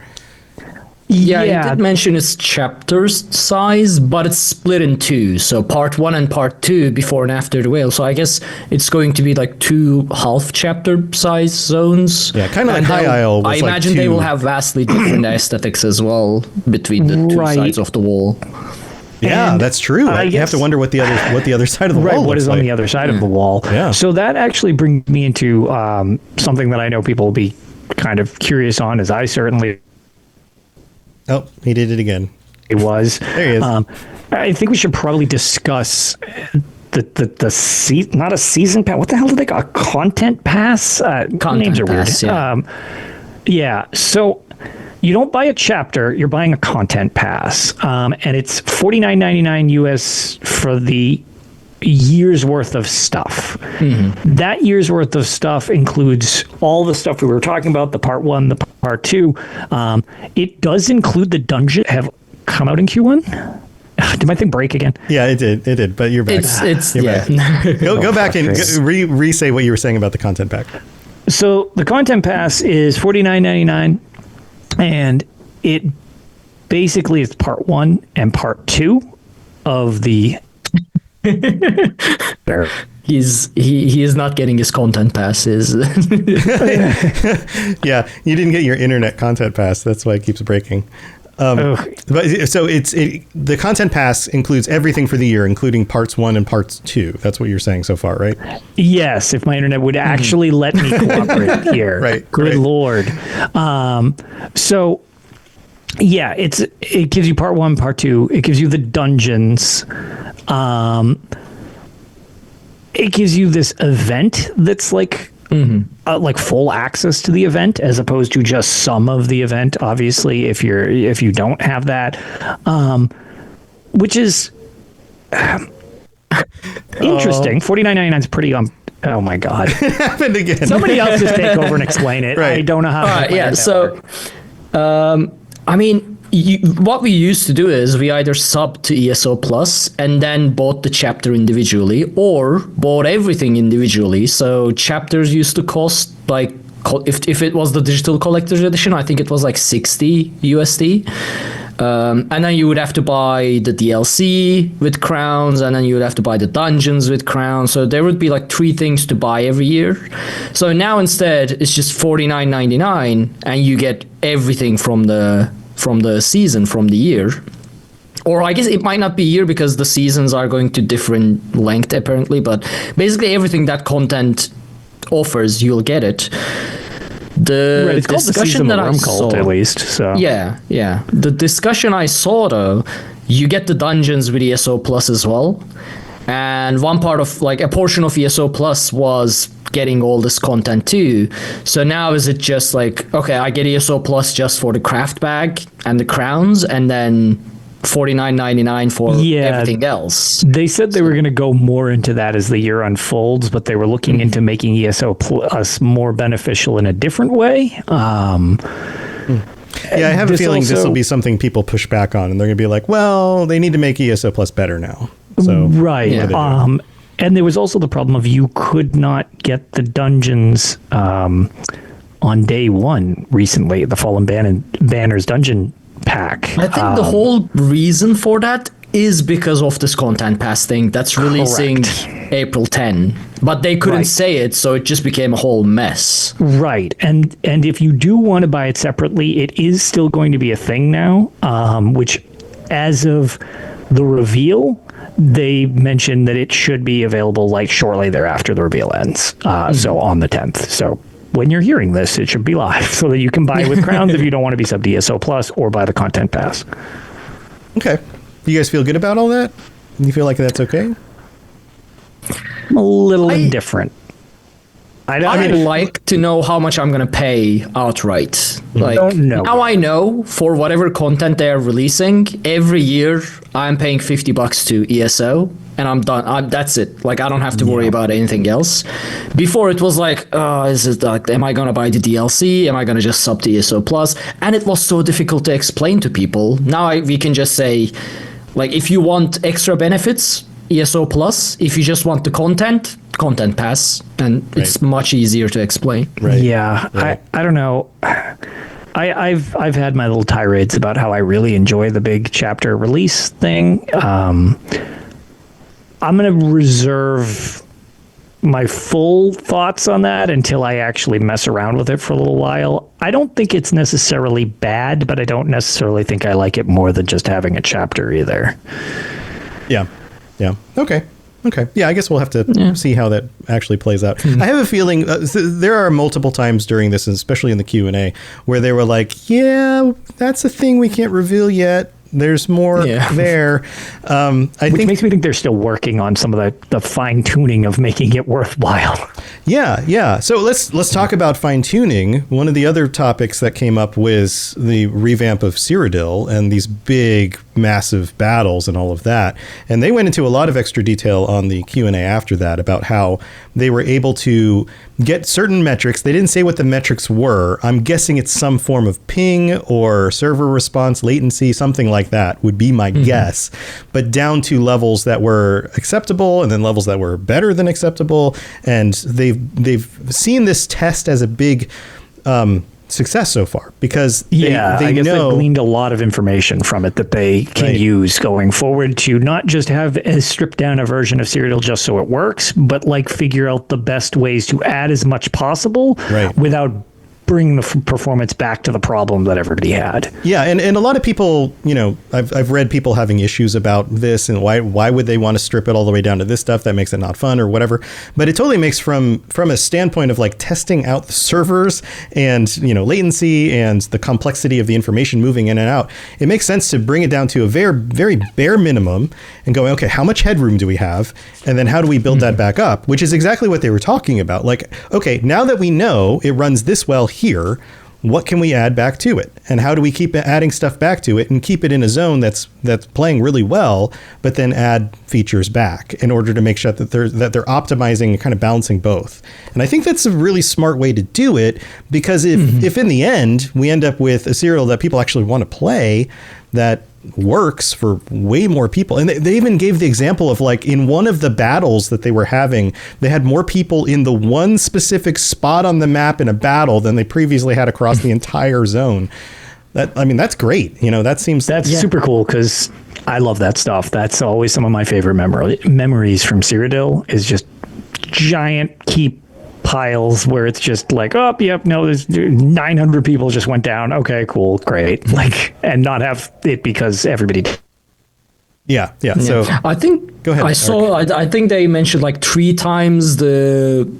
Yeah, he did mention its chapters size, but it's split in two. So part 1 and part 2 before and after the whale. So I guess it's going to be like 2 half chapter size zones. Yeah, kind of like High Isle. I imagine they will have vastly different aesthetics as well between the two sides of the wall. Yeah, And that's true. I You have to guess- wonder what the other side of the Right, wall what looks is like. on the other side of the wall. Yeah. So that actually brings me into something that I know people will be kind of curious on, as I certainly Oh, he did it again. was. There he is. I think we should probably discuss not a season pass. What the hell do they call a content pass? Names are pass, weird. Yeah. So you don't buy a chapter; you're buying a content pass, and it's $49.99 US for the year's worth of stuff. That year's worth of stuff includes all the stuff we were talking about, the part 1, the part 2. It does include the dungeon have come out in Q1. Did my thing break again? Yeah, it did. But you're back. It's You're yeah. back. Go back and fuck re-say what you were saying about the content pack. So the content pass is $49.99, and it basically is part 1 and part 2 of the. He is not getting his content passes. Yeah, you didn't get your internet content pass. That's why it keeps breaking. But so the content pass includes everything for the year, including parts 1 and parts 2. That's what you're saying so far, right? Yes, if my internet would actually let me cooperate here. Right, Good right. Lord. So yeah, it gives you part 1, part 2. It gives you the dungeons. It gives you this event that's like full access to the event, as opposed to just some of the event. Obviously, if you don't have that, which is interesting. $49.99 is pretty. Oh my God! Happened again. Somebody else just take over and explain it. Right. I don't know how. All right, yeah. So, I mean, what we used to do is we either subbed to ESO Plus and then bought the chapter individually, or bought everything individually. So chapters used to cost like, if it was the digital collector's edition, I think it was like 60 USD. And then you would have to buy the DLC with crowns, and then you would have to buy the dungeons with crowns. So there would be like 3 things to buy every year. So now instead it's just $49.99, and you get everything from the season, from the year. Or I guess it might not be year, because the seasons are going to different length apparently, but basically everything that content offers, you'll get it. The Right, it's called the discussion Season that of I Rum Cult, saw, at least. So yeah. The discussion I saw, though, you get the dungeons with ESO Plus as well. And one part of, like, a portion of ESO Plus was getting all this content too. So now is it just like, okay, I get ESO Plus just for the craft bag and the crowns, and then $49.99 for everything else? they said they were going to go more into that as the year unfolds, but they were looking into making ESO Plus more beneficial in a different way. Yeah, I have a This feeling this also- will be something people push back on, and they're going to be like, well, they need to make ESO Plus better now. So Right. Yeah. And there was also the problem of you could not get the dungeons on day 1 recently, the Fallen Banners dungeon pack. I think the whole reason for that is because of this content pass thing that's releasing April 10. But they couldn't Right. say it, so it just became a whole mess. Right. And if you do want to buy it separately, it is still going to be a thing now, which as of the reveal, they mentioned that it should be available like shortly thereafter the reveal ends. So on the 10th. So when you're hearing this, it should be live, so that you can buy it with crowns if you don't want to be sub ESO Plus, or buy the content pass. Okay. You guys feel good about all that? You feel like that's okay? I'm a little indifferent. I like to know how much I'm gonna pay outright. Like, don't know. now I know for whatever content they're releasing, every year I'm paying $50 to ESO, and I'm done. That's it. Like, I don't have to worry about anything else. Before it was like, is it like, am I gonna buy the DLC? Am I gonna just sub to ESO Plus? And it was so difficult to explain to people. Now we can just say, like, if you want extra benefits, ESO Plus. If you just want the content pass, and it's much easier to explain. Right. Yeah, Right. I don't know. I've had my little tirades about how I really enjoy the big chapter release thing. I'm gonna reserve my full thoughts on that until I actually mess around with it for a little while. I don't think it's necessarily bad, but I don't necessarily think I like it more than just having a chapter either. Yeah. Okay. Yeah, I guess we'll have to see how that actually plays out. I have a feeling there are multiple times during this, and especially in the Q&A, where they were like, yeah, that's a thing we can't reveal yet. There's more there. Which makes me think they're still working on some of the fine tuning of making it worthwhile. Yeah. So let's talk about fine tuning. One of the other topics that came up was the revamp of Cyrodiil and these big, massive battles and all of that. And they went into a lot of extra detail on the Q&A after that about how they were able to get certain metrics. They didn't say what the metrics were. I'm guessing it's some form of ping or server response latency, something like that would be my guess, but down to levels that were acceptable and then levels that were better than acceptable. And they've seen this test as a big success so far because they I guess they've gleaned a lot of information from it that they can use going forward to not just have a stripped down a version of Cyrodiil just so it works, but like figure out the best ways to add as much possible without bring the performance back to the problem that everybody had. Yeah, and a lot of people, I've read people having issues about this and why would they want to strip it all the way down to this stuff that makes it not fun or whatever. But it totally makes from a standpoint of like testing out the servers and, latency and the complexity of the information moving in and out. It makes sense to bring it down to a very, very bare minimum and going, okay, how much headroom do we have? And then how do we build that back up? Which is exactly what they were talking about. Like, okay, now that we know it runs this well here, what can we add back to it, and how do we keep adding stuff back to it and keep it in a zone that's playing really well, but then add features back in order to make sure that they're optimizing and kind of balancing both. And I think that's a really smart way to do it, because if in the end we end up with a Cyrodiil that people actually want to play, that works for way more people. And they even gave the example of like in one of the battles that they were having, they had more people in the one specific spot on the map in a battle than they previously had across the entire zone. That's great. That seems super cool, because I love that stuff. That's always some of my favorite memories from Cyrodiil is just giant keep piles where it's just like, there's 900 people just went down. Okay, cool, great. Like, and not have it because everybody did. Yeah. So I think go ahead. I think they mentioned like 3 times the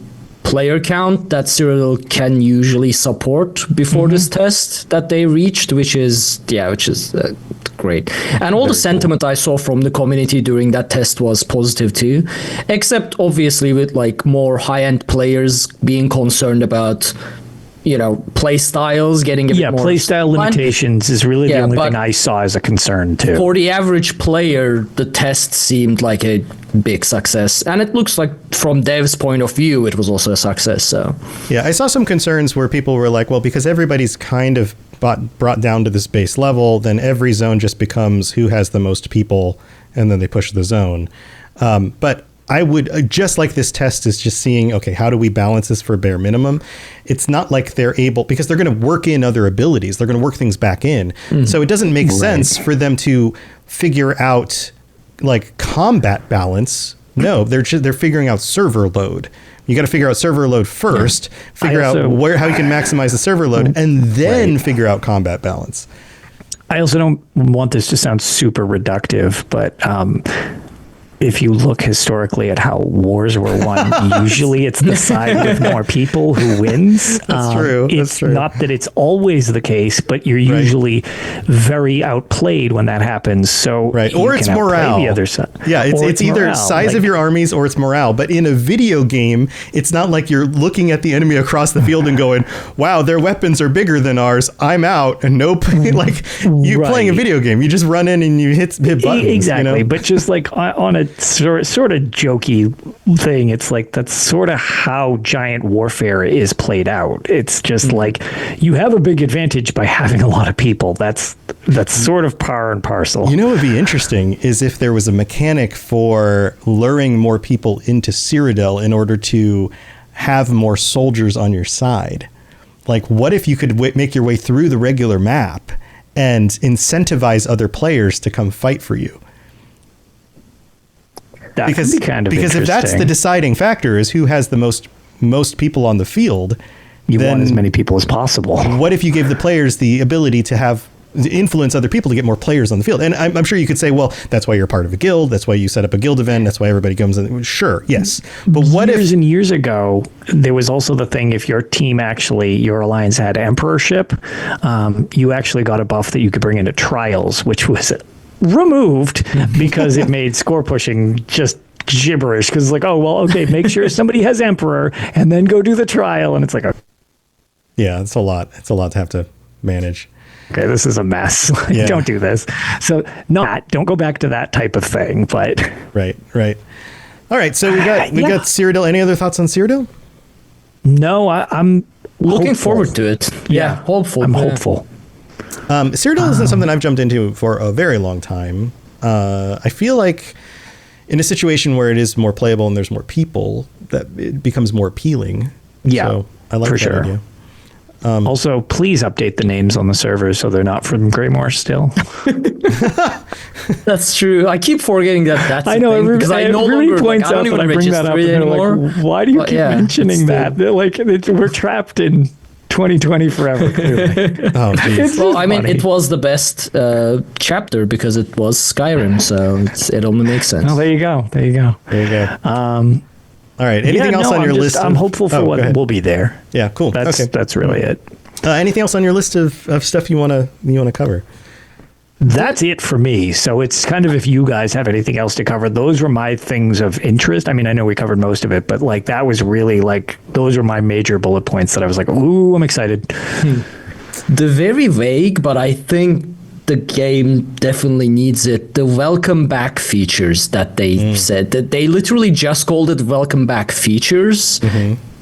player count that Cyrodiil can usually support before this test that they reached, which is great. And all the sentiment I saw from the community during that test was positive too, except obviously with like more high-end players being concerned about play styles getting a bit more play style limitations is really the only thing I saw as a concern too. For the average player, the test seemed like a big success, and it looks like from dev's point of view it was also a success. So I saw some concerns where people were like, well, because everybody's kind of brought down to this base level, then every zone just becomes who has the most people, and then they push the zone. But I would just like this test is just seeing, okay, how do we balance this for bare minimum? It's not like they're able, because they're going to work in other abilities. They're going to work things back in. So it doesn't make sense for them to figure out like combat balance. No, they're figuring out server load. You got to figure out server load first, figure out how you can maximize the server load, and then figure out combat balance. I also don't want this to sound super reductive, but if you look historically at how wars were won, usually it's the side with more people who wins. That's true. It's not that it's always the case, but you're usually very outplayed when that happens. So or it's morale. The other side. Yeah, it's either morale, size of your armies or it's morale. But in a video game, it's not like you're looking at the enemy across the field and going, "Wow, their weapons are bigger than ours. I'm out." And like you playing a video game, you just run in and you hit buttons. Exactly, but just like on a sort of jokey thing, it's like that's sort of how giant warfare is played out. It's just like you have a big advantage by having a lot of people. That's sort of par and parcel. What would be interesting is if there was a mechanic for luring more people into Cyrodiil in order to have more soldiers on your side. Like, what if you could make your way through the regular map and incentivize other players to come fight for you? That because could be kind of because if that's the interesting. deciding factor is who has the most people on the field, You then want as many people as possible. what if you gave the players the ability to influence other people to get more players on the field? And I'm sure you could say, well, that's why you're part of a guild. That's why you set up a guild event. That's why everybody comes in. Sure, yes. But what years if... and years ago, there was also the thing, if your team actually, your alliance had emperorship, you actually got a buff that you could bring into trials, which was removed because it made score pushing just gibberish. Because it's like, oh, well, okay, make sure somebody has emperor and then go do the trial. And it's like, Yeah, it's a lot. It's a lot to have to manage. okay, this is a mess. Yeah. Don't do this. So don't go back to that type of thing. But Right. All right, so we got Cyrodiil. Any other thoughts on Cyrodiil? no, I'm Looking hopeful. forward to it. Yeah, hopeful. I'm yeah. hopeful. Cyrodiil isn't something I've jumped into for a very long time. I feel like in a situation where it is more playable and there's more people, that it becomes more appealing. Yeah, so I like for that sure. idea. Also, please update the names on the servers so they're not from Greymore still. That's true. I keep forgetting that's I know the thing, because I no everybody longer points I don't out even that I bring that register up, it and they're anymore. like, "Why do you But keep yeah, mentioning it's that?" They're like, we're trapped in 2020 forever. Clearly. Oh, geez. It's Well, just I mean, funny. it was the best chapter because it was Skyrim, so it only makes sense. Oh, there you go. There you go. All right. Anything else on your list? I'm hopeful for go what ahead. will be there. Yeah, cool. That's really it. Anything else on your list of stuff you want to cover? That's it for me. So it's kind of, if you guys have anything else to cover, those were my things of interest. I mean, I know we covered most of it, but like that was really like, those were my major bullet points that I was like, ooh, I'm excited. The very vague, but I think the game definitely needs it. The welcome back features that they said, that they literally just called it welcome back features.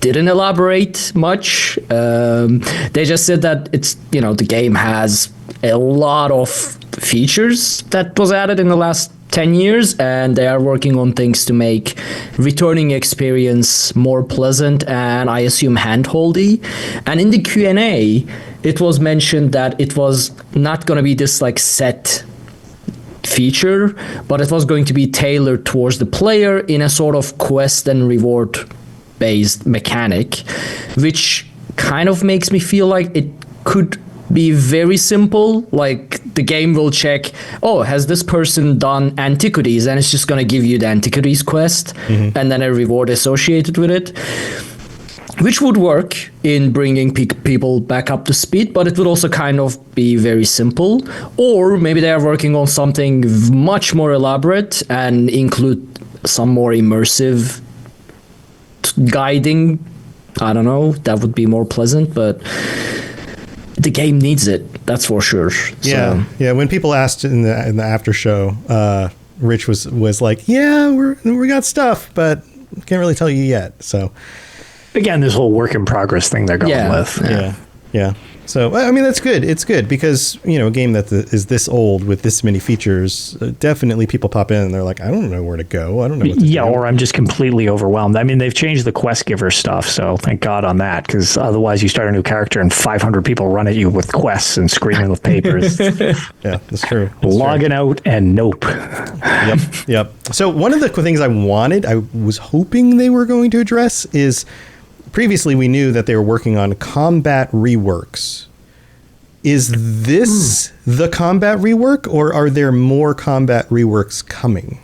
Didn't elaborate much. They just said that it's, the game has a lot of features that was added in the last 10 years, and they are working on things to make returning experience more pleasant and I assume handholdy. And in the Q&A, it was mentioned that it was not going to be this like set feature, but it was going to be tailored towards the player in a sort of quest and reward based mechanic, which kind of makes me feel like it could be very simple. Like the game will check, oh, has this person done antiquities, and it's just going to give you the antiquities quest and then a reward associated with it, which would work in bringing people back up to speed, but it would also kind of be very simple. Or maybe they are working on something much more elaborate and include some more immersive guiding. I don't know, that would be more pleasant, but the game needs it, that's for sure. Yeah. When people asked in the after show, Rich was like, "Yeah, we got stuff, but can't really tell you yet." So Again, this whole work in progress thing they're going with. yeah. So I mean, that's good. It's good because a game that is this old with this many features, definitely people pop in and they're like, "I don't know where to go. I don't know what to do." Or I'm just completely overwhelmed. I mean, they've changed the quest giver stuff, so thank God on that, because otherwise you start a new character and 500 people run at you with quests and screaming with papers. Yeah, that's true. Logging out and nope. Yep. So one of the things I was hoping they were going to address is, previously we knew that they were working on combat reworks. Is this the combat rework, or are there more combat reworks coming?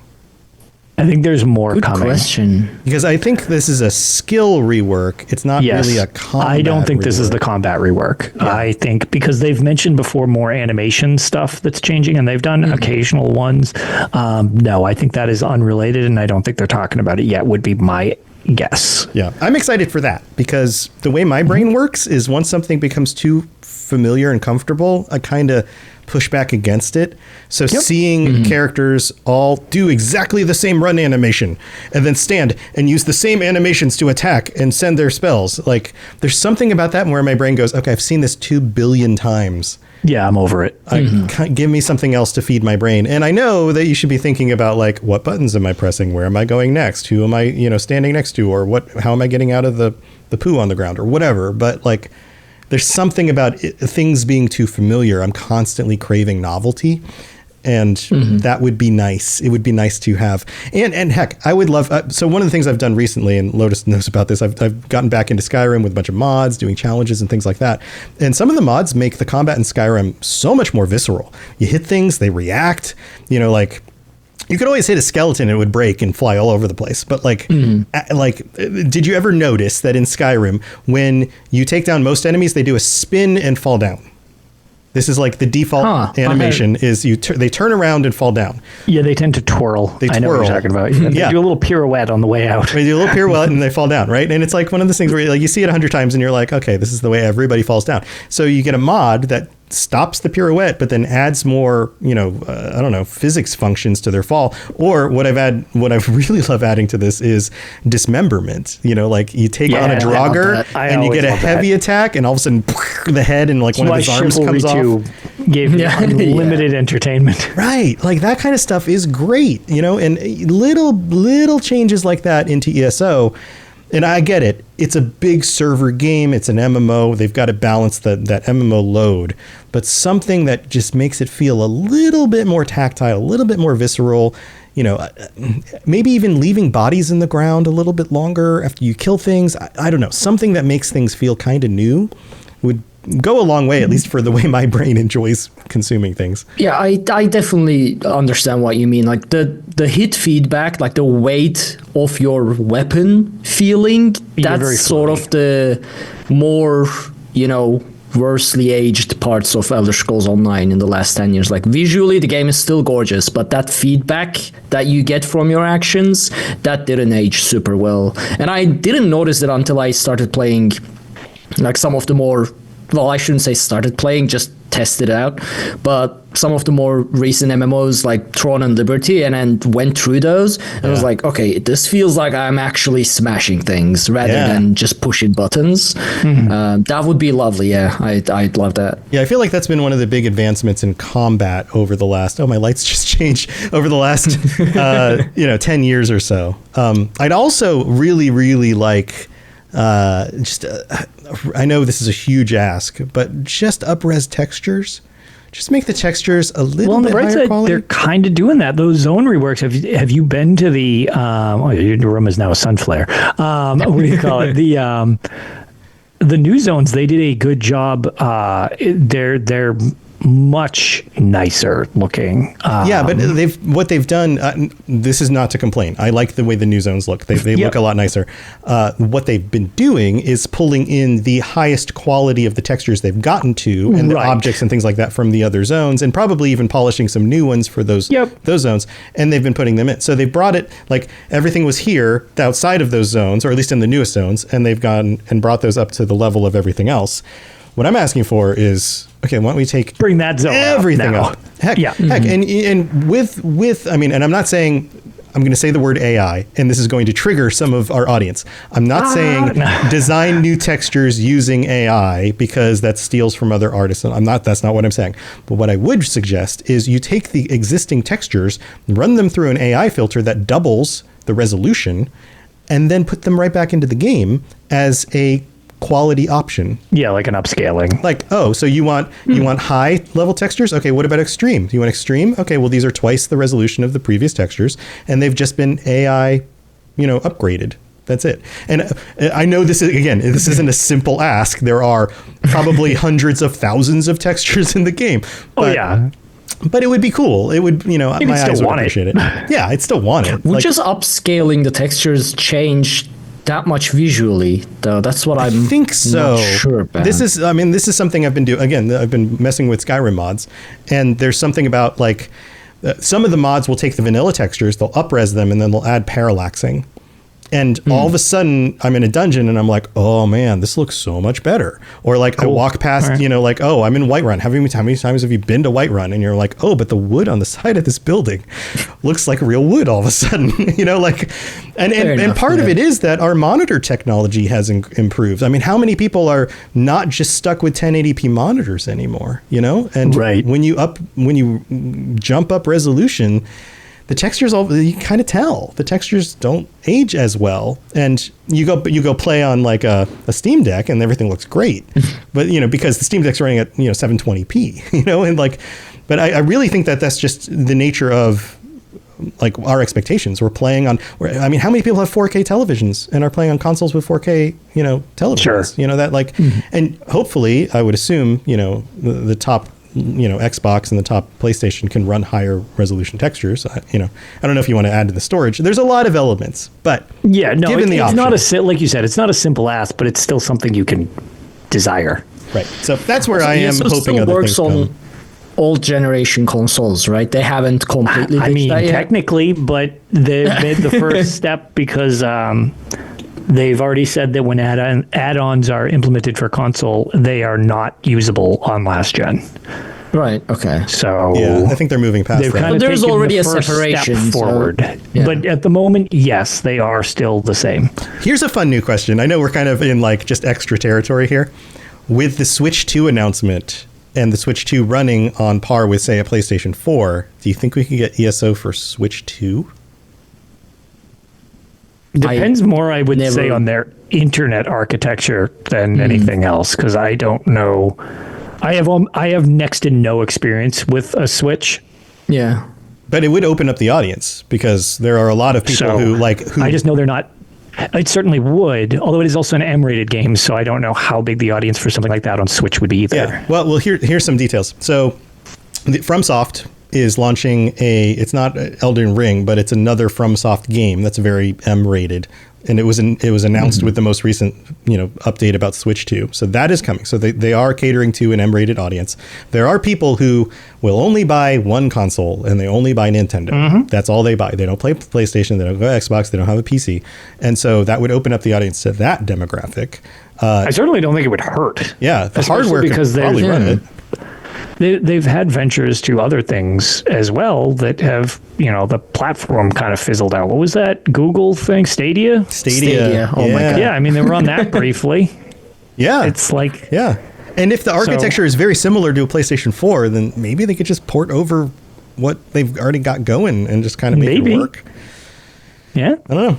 I think there's more Good coming. question. Because I think this is a skill rework. It's not really a combat I don't think this is rework. the combat rework. I think because they've mentioned before more animation stuff that's changing, and they've done occasional ones. No, I think that is unrelated, and I don't think they're talking about it yet, would be my guess. Yeah, I'm excited for that, because the way my brain works is once something becomes too familiar and comfortable, I kind of push back against it. So seeing characters all do exactly the same run animation and then stand and use the same animations to attack and send their spells, like there's something about that where my brain goes, okay, I've seen this 2 billion times. Yeah, I'm over it. Give me something else to feed my brain. And I know that you should be thinking about, like, what buttons am I pressing? Where am I going next? Who am I, standing next to? Or how am I getting out of the poo on the ground or whatever? But like, there's something about things being too familiar. I'm constantly craving novelty. And that would be nice. It would be nice to have. And heck, I would love. So one of the things I've done recently, and Lotus knows about this, I've gotten back into Skyrim with a bunch of mods, doing challenges and things like that. And some of the mods make the combat in Skyrim so much more visceral. You hit things, they react. You know, like you could always hit a skeleton and it would break and fly all over the place. But did you ever notice that in Skyrim, when you take down most enemies, they do a spin and fall down? This is like the default animation is they turn around and fall down. Yeah, they tend to twirl. I know what you're talking about. They do a little pirouette on the way out. They do a little pirouette and they fall down, right? And it's like one of those things where like you see it 100 times and you're like, okay, this is the way everybody falls down. So you get a mod that stops the pirouette, but then adds more, physics functions to their fall. Or what I really love adding to this is dismemberment. You know, like you take on a Draugr and you get a heavy attack, and all of a sudden the head and like one of his arms comes off. Gave you unlimited entertainment. Right, like that kind of stuff is great. You know, and little changes like that into ESO. And I get it. It's a big server game. It's an MMO. They've got to balance that MMO load. But something that just makes it feel a little bit more tactile, a little bit more visceral, maybe even leaving bodies in the ground a little bit longer after you kill things. I don't know. Something that makes things feel kind of new would go a long way, at least for the way my brain enjoys consuming things. Yeah, I definitely understand what you mean. Like the hit feedback, like the weight of your weapon feeling, that's sort of the more, worsely aged parts of Elder Scrolls Online in the last 10 years. Like visually, the game is still gorgeous, but that feedback that you get from your actions, that didn't age super well. And I didn't notice it until I started playing like some of the more, well, I shouldn't say started playing, just tested it out, but some of the more recent MMOs like Tron and Liberty, and then went through those and I was like, okay, this feels like I'm actually smashing things rather than just pushing buttons. That would be lovely. I'd love that. I feel like that's been one of the big advancements in combat over the last, my lights just changed, over the last 10 years or so. I'd also really, really like I know this is a huge ask, but just up-res textures. Just make the textures a little bit higher quality. They're kind of doing that. Those zone reworks. Have you been to the? Your room is now a sun flare. What do you call it? The new zones. They did a good job. They're much nicer looking. But what they've done, this is not to complain. I like the way the new zones look. They look a lot nicer. What they've been doing is pulling in the highest quality of the textures they've gotten to and the objects and things like that from the other zones, and probably even polishing some new ones for those zones. And they've been putting them in. So they brought it, like everything was here outside of those zones, or at least in the newest zones, and they've gone and brought those up to the level of everything else. What I'm asking for is, okay, why don't we bring that zone everything up? Heck, and with and I'm not saying, I'm going to say the word AI, and this is going to trigger some of our audience. I'm not saying design new textures using AI because that steals from other artists. That's not what I'm saying. But what I would suggest is you take the existing textures, run them through an AI filter that doubles the resolution, and then put them right back into the game as a quality option. Like an upscaling. Like, so you want high level textures? Okay, what about extreme? Do you want extreme? Okay, well, these are twice the resolution of the previous textures, and they've just been AI, upgraded. That's it. And I know this isn't a simple ask. There are probably hundreds of thousands of textures in the game. But it would be cool. It would, my eyes would appreciate it. Yeah, I'd still want it. Would just upscaling the textures change that much visually, though? That's what I think so. Not sure about. This is something I've been doing. Again, I've been messing with Skyrim mods, and there's something about like some of the mods will take the vanilla textures, they'll up-res them, and then they'll add parallaxing. And all of a sudden, I'm in a dungeon and I'm like, oh man, this looks so much better. Or like I walk past, I'm in Whiterun. How many times have you been to Whiterun? And you're like, oh, but the wood on the side of this building looks like real wood all of a sudden. And part of it is that our monitor technology has improved. I mean, how many people are not just stuck with 1080p monitors anymore? And when you jump up resolution, the textures, you kind of tell the textures don't age as well. And you go play on like a Steam Deck and everything looks great. But, because the Steam Deck's running at, 720p, and like, but I really think that that's just the nature of like our expectations. We're playing on, how many people have 4K televisions and are playing on consoles with 4K, televisions, Sure. That like, and hopefully I would assume, the top, Xbox and the top PlayStation can run higher resolution textures. I don't know if you want to add to the storage. There's a lot of elements, but yeah, no, given the it's option, not like you said, it's not a simple ask, but it's still something you can desire. right. So that's where I am ESO hoping still other works things on come. old generation consoles, right? They haven't completely ditched that yet. Technically, but they've made the first step because they've already said that when add-ons are implemented for console, they are not usable on last gen. Right. Okay. So Yeah, I think they're moving past they've that. kind of There's taken already the a first separation, step so- forward. Yeah. But at the moment, yes, they are still the same. Here's a fun new question. I know we're kind of in like just extra territory here. With the Switch 2 announcement and the Switch 2 running on par with, say, a PlayStation 4, do you think we could get ESO for Switch 2? Depends more, I would never- say, on their internet architecture than anything else, because I don't know. I have next to no experience with a Switch. Yeah. But it would open up the audience because there are a lot of people So, who I just know they're not. It certainly would, although it is also an M-rated game, so I don't know how big the audience for something like that on Switch would be either. Yeah. Well, here's some details. So, FromSoft is launching it's not Elden Ring, but it's another FromSoft game that's very M-rated, and it was announced with the most recent update about Switch 2. So that is coming. So they are catering to an M-rated audience. There are people who will only buy one console and they only buy Nintendo. That's all they buy. They don't play PlayStation. They don't go Xbox. They don't have a PC, and so that would open up the audience to that demographic. I certainly don't think it would hurt. Yeah, the Especially hardware because could probably run it. They've had ventures to other things as well that have, the platform kind of fizzled out. What was that Google thing? Stadia? Stadia. Oh my God. Yeah, I mean, they were on that briefly. Yeah. It's like, Yeah. And if the architecture is very similar to a PlayStation 4, then maybe they could just port over what they've already got going and just kind of make Maybe. it work. yeah. I don't know.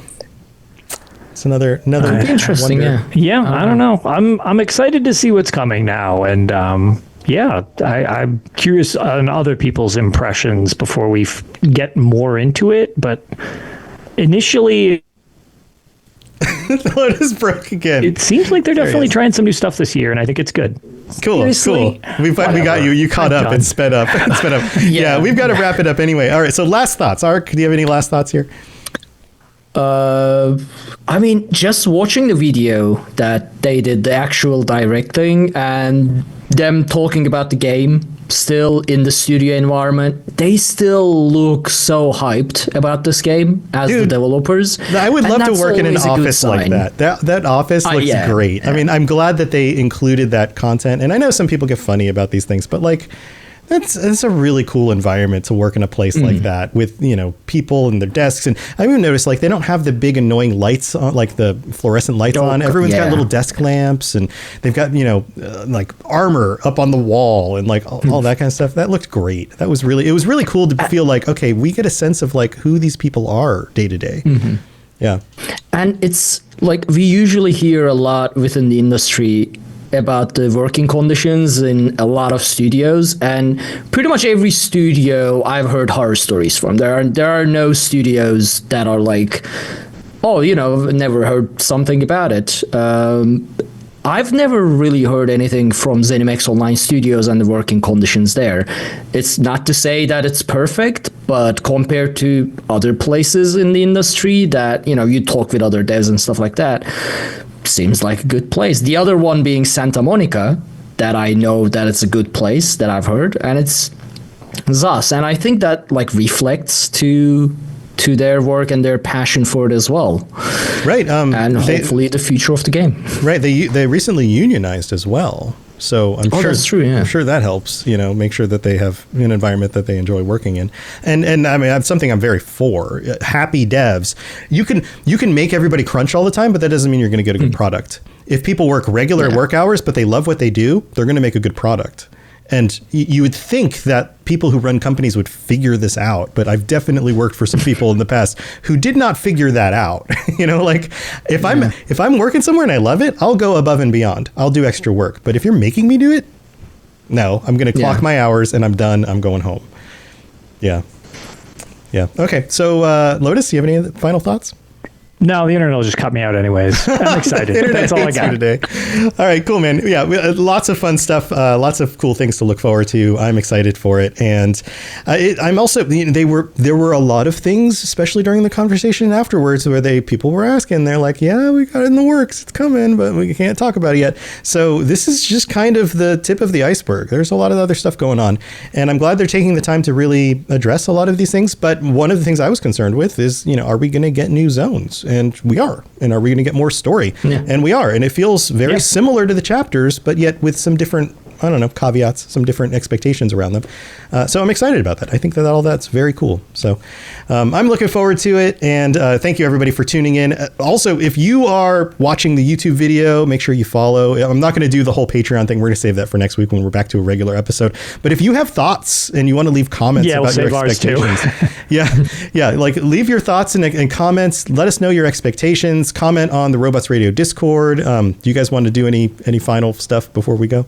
It's another Interesting. wonder. Yeah. Yeah, I don't know. I'm excited to see what's coming now. And yeah, I'm curious on other people's impressions before we get more into it. But initially, Lotus broke again. it seems like they're There he definitely is. trying some new stuff this year, and I think it's good. Cool. seriously, We got you. You caught I'm up and done. sped up. Yeah, we've got to wrap it up anyway. All right. So last thoughts. Ark, do you have any last thoughts here? I mean, just watching the video that they did, the actual directing, and them talking about the game still in the studio environment, they still look so hyped about this game as the Dude, developers. I would And love to that's work in an always a good office like sign. that. That office looks yeah, great. I mean, I'm glad that they included that content. And I know some people get funny about these things, but like, it's a really cool environment to work in a place like that with, people and their desks. And I even noticed like they don't have the big annoying lights on, like the fluorescent lights on. Everyone's got little desk lamps and they've got, like armor up on the wall and like all that kind of stuff. That looked great. It was really cool to feel like, okay, we get a sense of like who these people are day to day. Yeah. And it's like we usually hear a lot within the industry about the working conditions in a lot of studios, and pretty much every studio I've heard horror stories from. There are no studios that are like, oh, I've never heard something about it. I've never really heard anything from ZeniMax Online Studios and the working conditions there. It's not to say that it's perfect, but compared to other places in the industry that, you talk with other devs and stuff like that, seems like a good place. The other one being Santa Monica, that I know that it's a good place that I've heard, and it's ZOS. And I think that like reflects to their work and their passion for it as well. Right. And hopefully the future of the game. Right. They recently unionized as well. So I'm sure that's true, yeah. I'm sure that helps, make sure that they have an environment that they enjoy working in. And I mean, that's something I'm very for. Happy devs. You can make everybody crunch all the time, but that doesn't mean you're going to get a good product. If people work regular work hours, but they love what they do, they're going to make a good product. And you would think that people who run companies would figure this out, but I've definitely worked for some people in the past who did not figure that out. Like if I'm working somewhere and I love it, I'll go above and beyond. I'll do extra work. But if you're making me do it, no, I'm going to clock my hours and I'm done. I'm going home. Yeah. Yeah. Okay. So, Lotus, do you have any final thoughts? No, the internet will just cut me out anyways. I'm excited. That's all I got today. All right, cool, man. Yeah, lots of fun stuff. Lots of cool things to look forward to. I'm excited for it, and I'm also. There were a lot of things, especially during the conversation afterwards, where people were asking. They're like, "Yeah, we got it in the works. It's coming, but we can't talk about it yet." So this is just kind of the tip of the iceberg. There's a lot of other stuff going on, and I'm glad they're taking the time to really address a lot of these things. But one of the things I was concerned with is, are we going to get new zones? And we are. And are we going to get more story? Yeah. And we are. And it feels very similar to the chapters, but yet with some different, caveats, some different expectations around them. So I'm excited about that. I think that all that's very cool. So I'm looking forward to it. And thank you, everybody, for tuning in. Also, if you are watching the YouTube video, make sure you follow. I'm not going to do the whole Patreon thing. We're going to save that for next week when we're back to a regular episode. But if you have thoughts and you want to leave comments about your expectations, like leave your thoughts and comments. Let us know your expectations. Comment on the Robots Radio Discord. Do you guys want to do any final stuff before we go?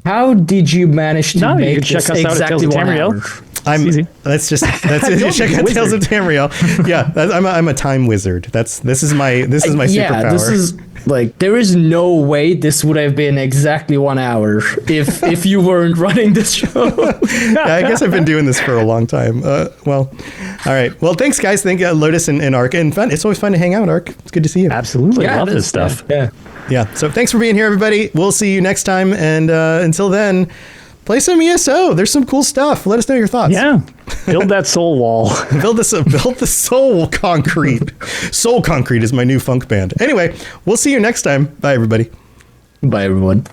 How did you manage to make you can check us out at Tales of Tamriel. Easy. That's it. Check out Tales of Tamriel. Yeah, I'm a time wizard. This is my superpower. This is there is no way this would have been exactly 1 hour if you weren't running this show. I guess I've been doing this for a long time. All right. Well, thanks, guys. Thank you, Lotus and Ark. And fun. It's always fun to hang out, Ark. It's good to see you. Absolutely. I love this stuff. Yeah. So thanks for being here, everybody. We'll see you next time. And until then, play some ESO. There's some cool stuff. Let us know your thoughts. Yeah. Build that soul wall. build the soul concrete. Soul Concrete is my new funk band. Anyway, we'll see you next time. Bye, everybody. Bye, everyone.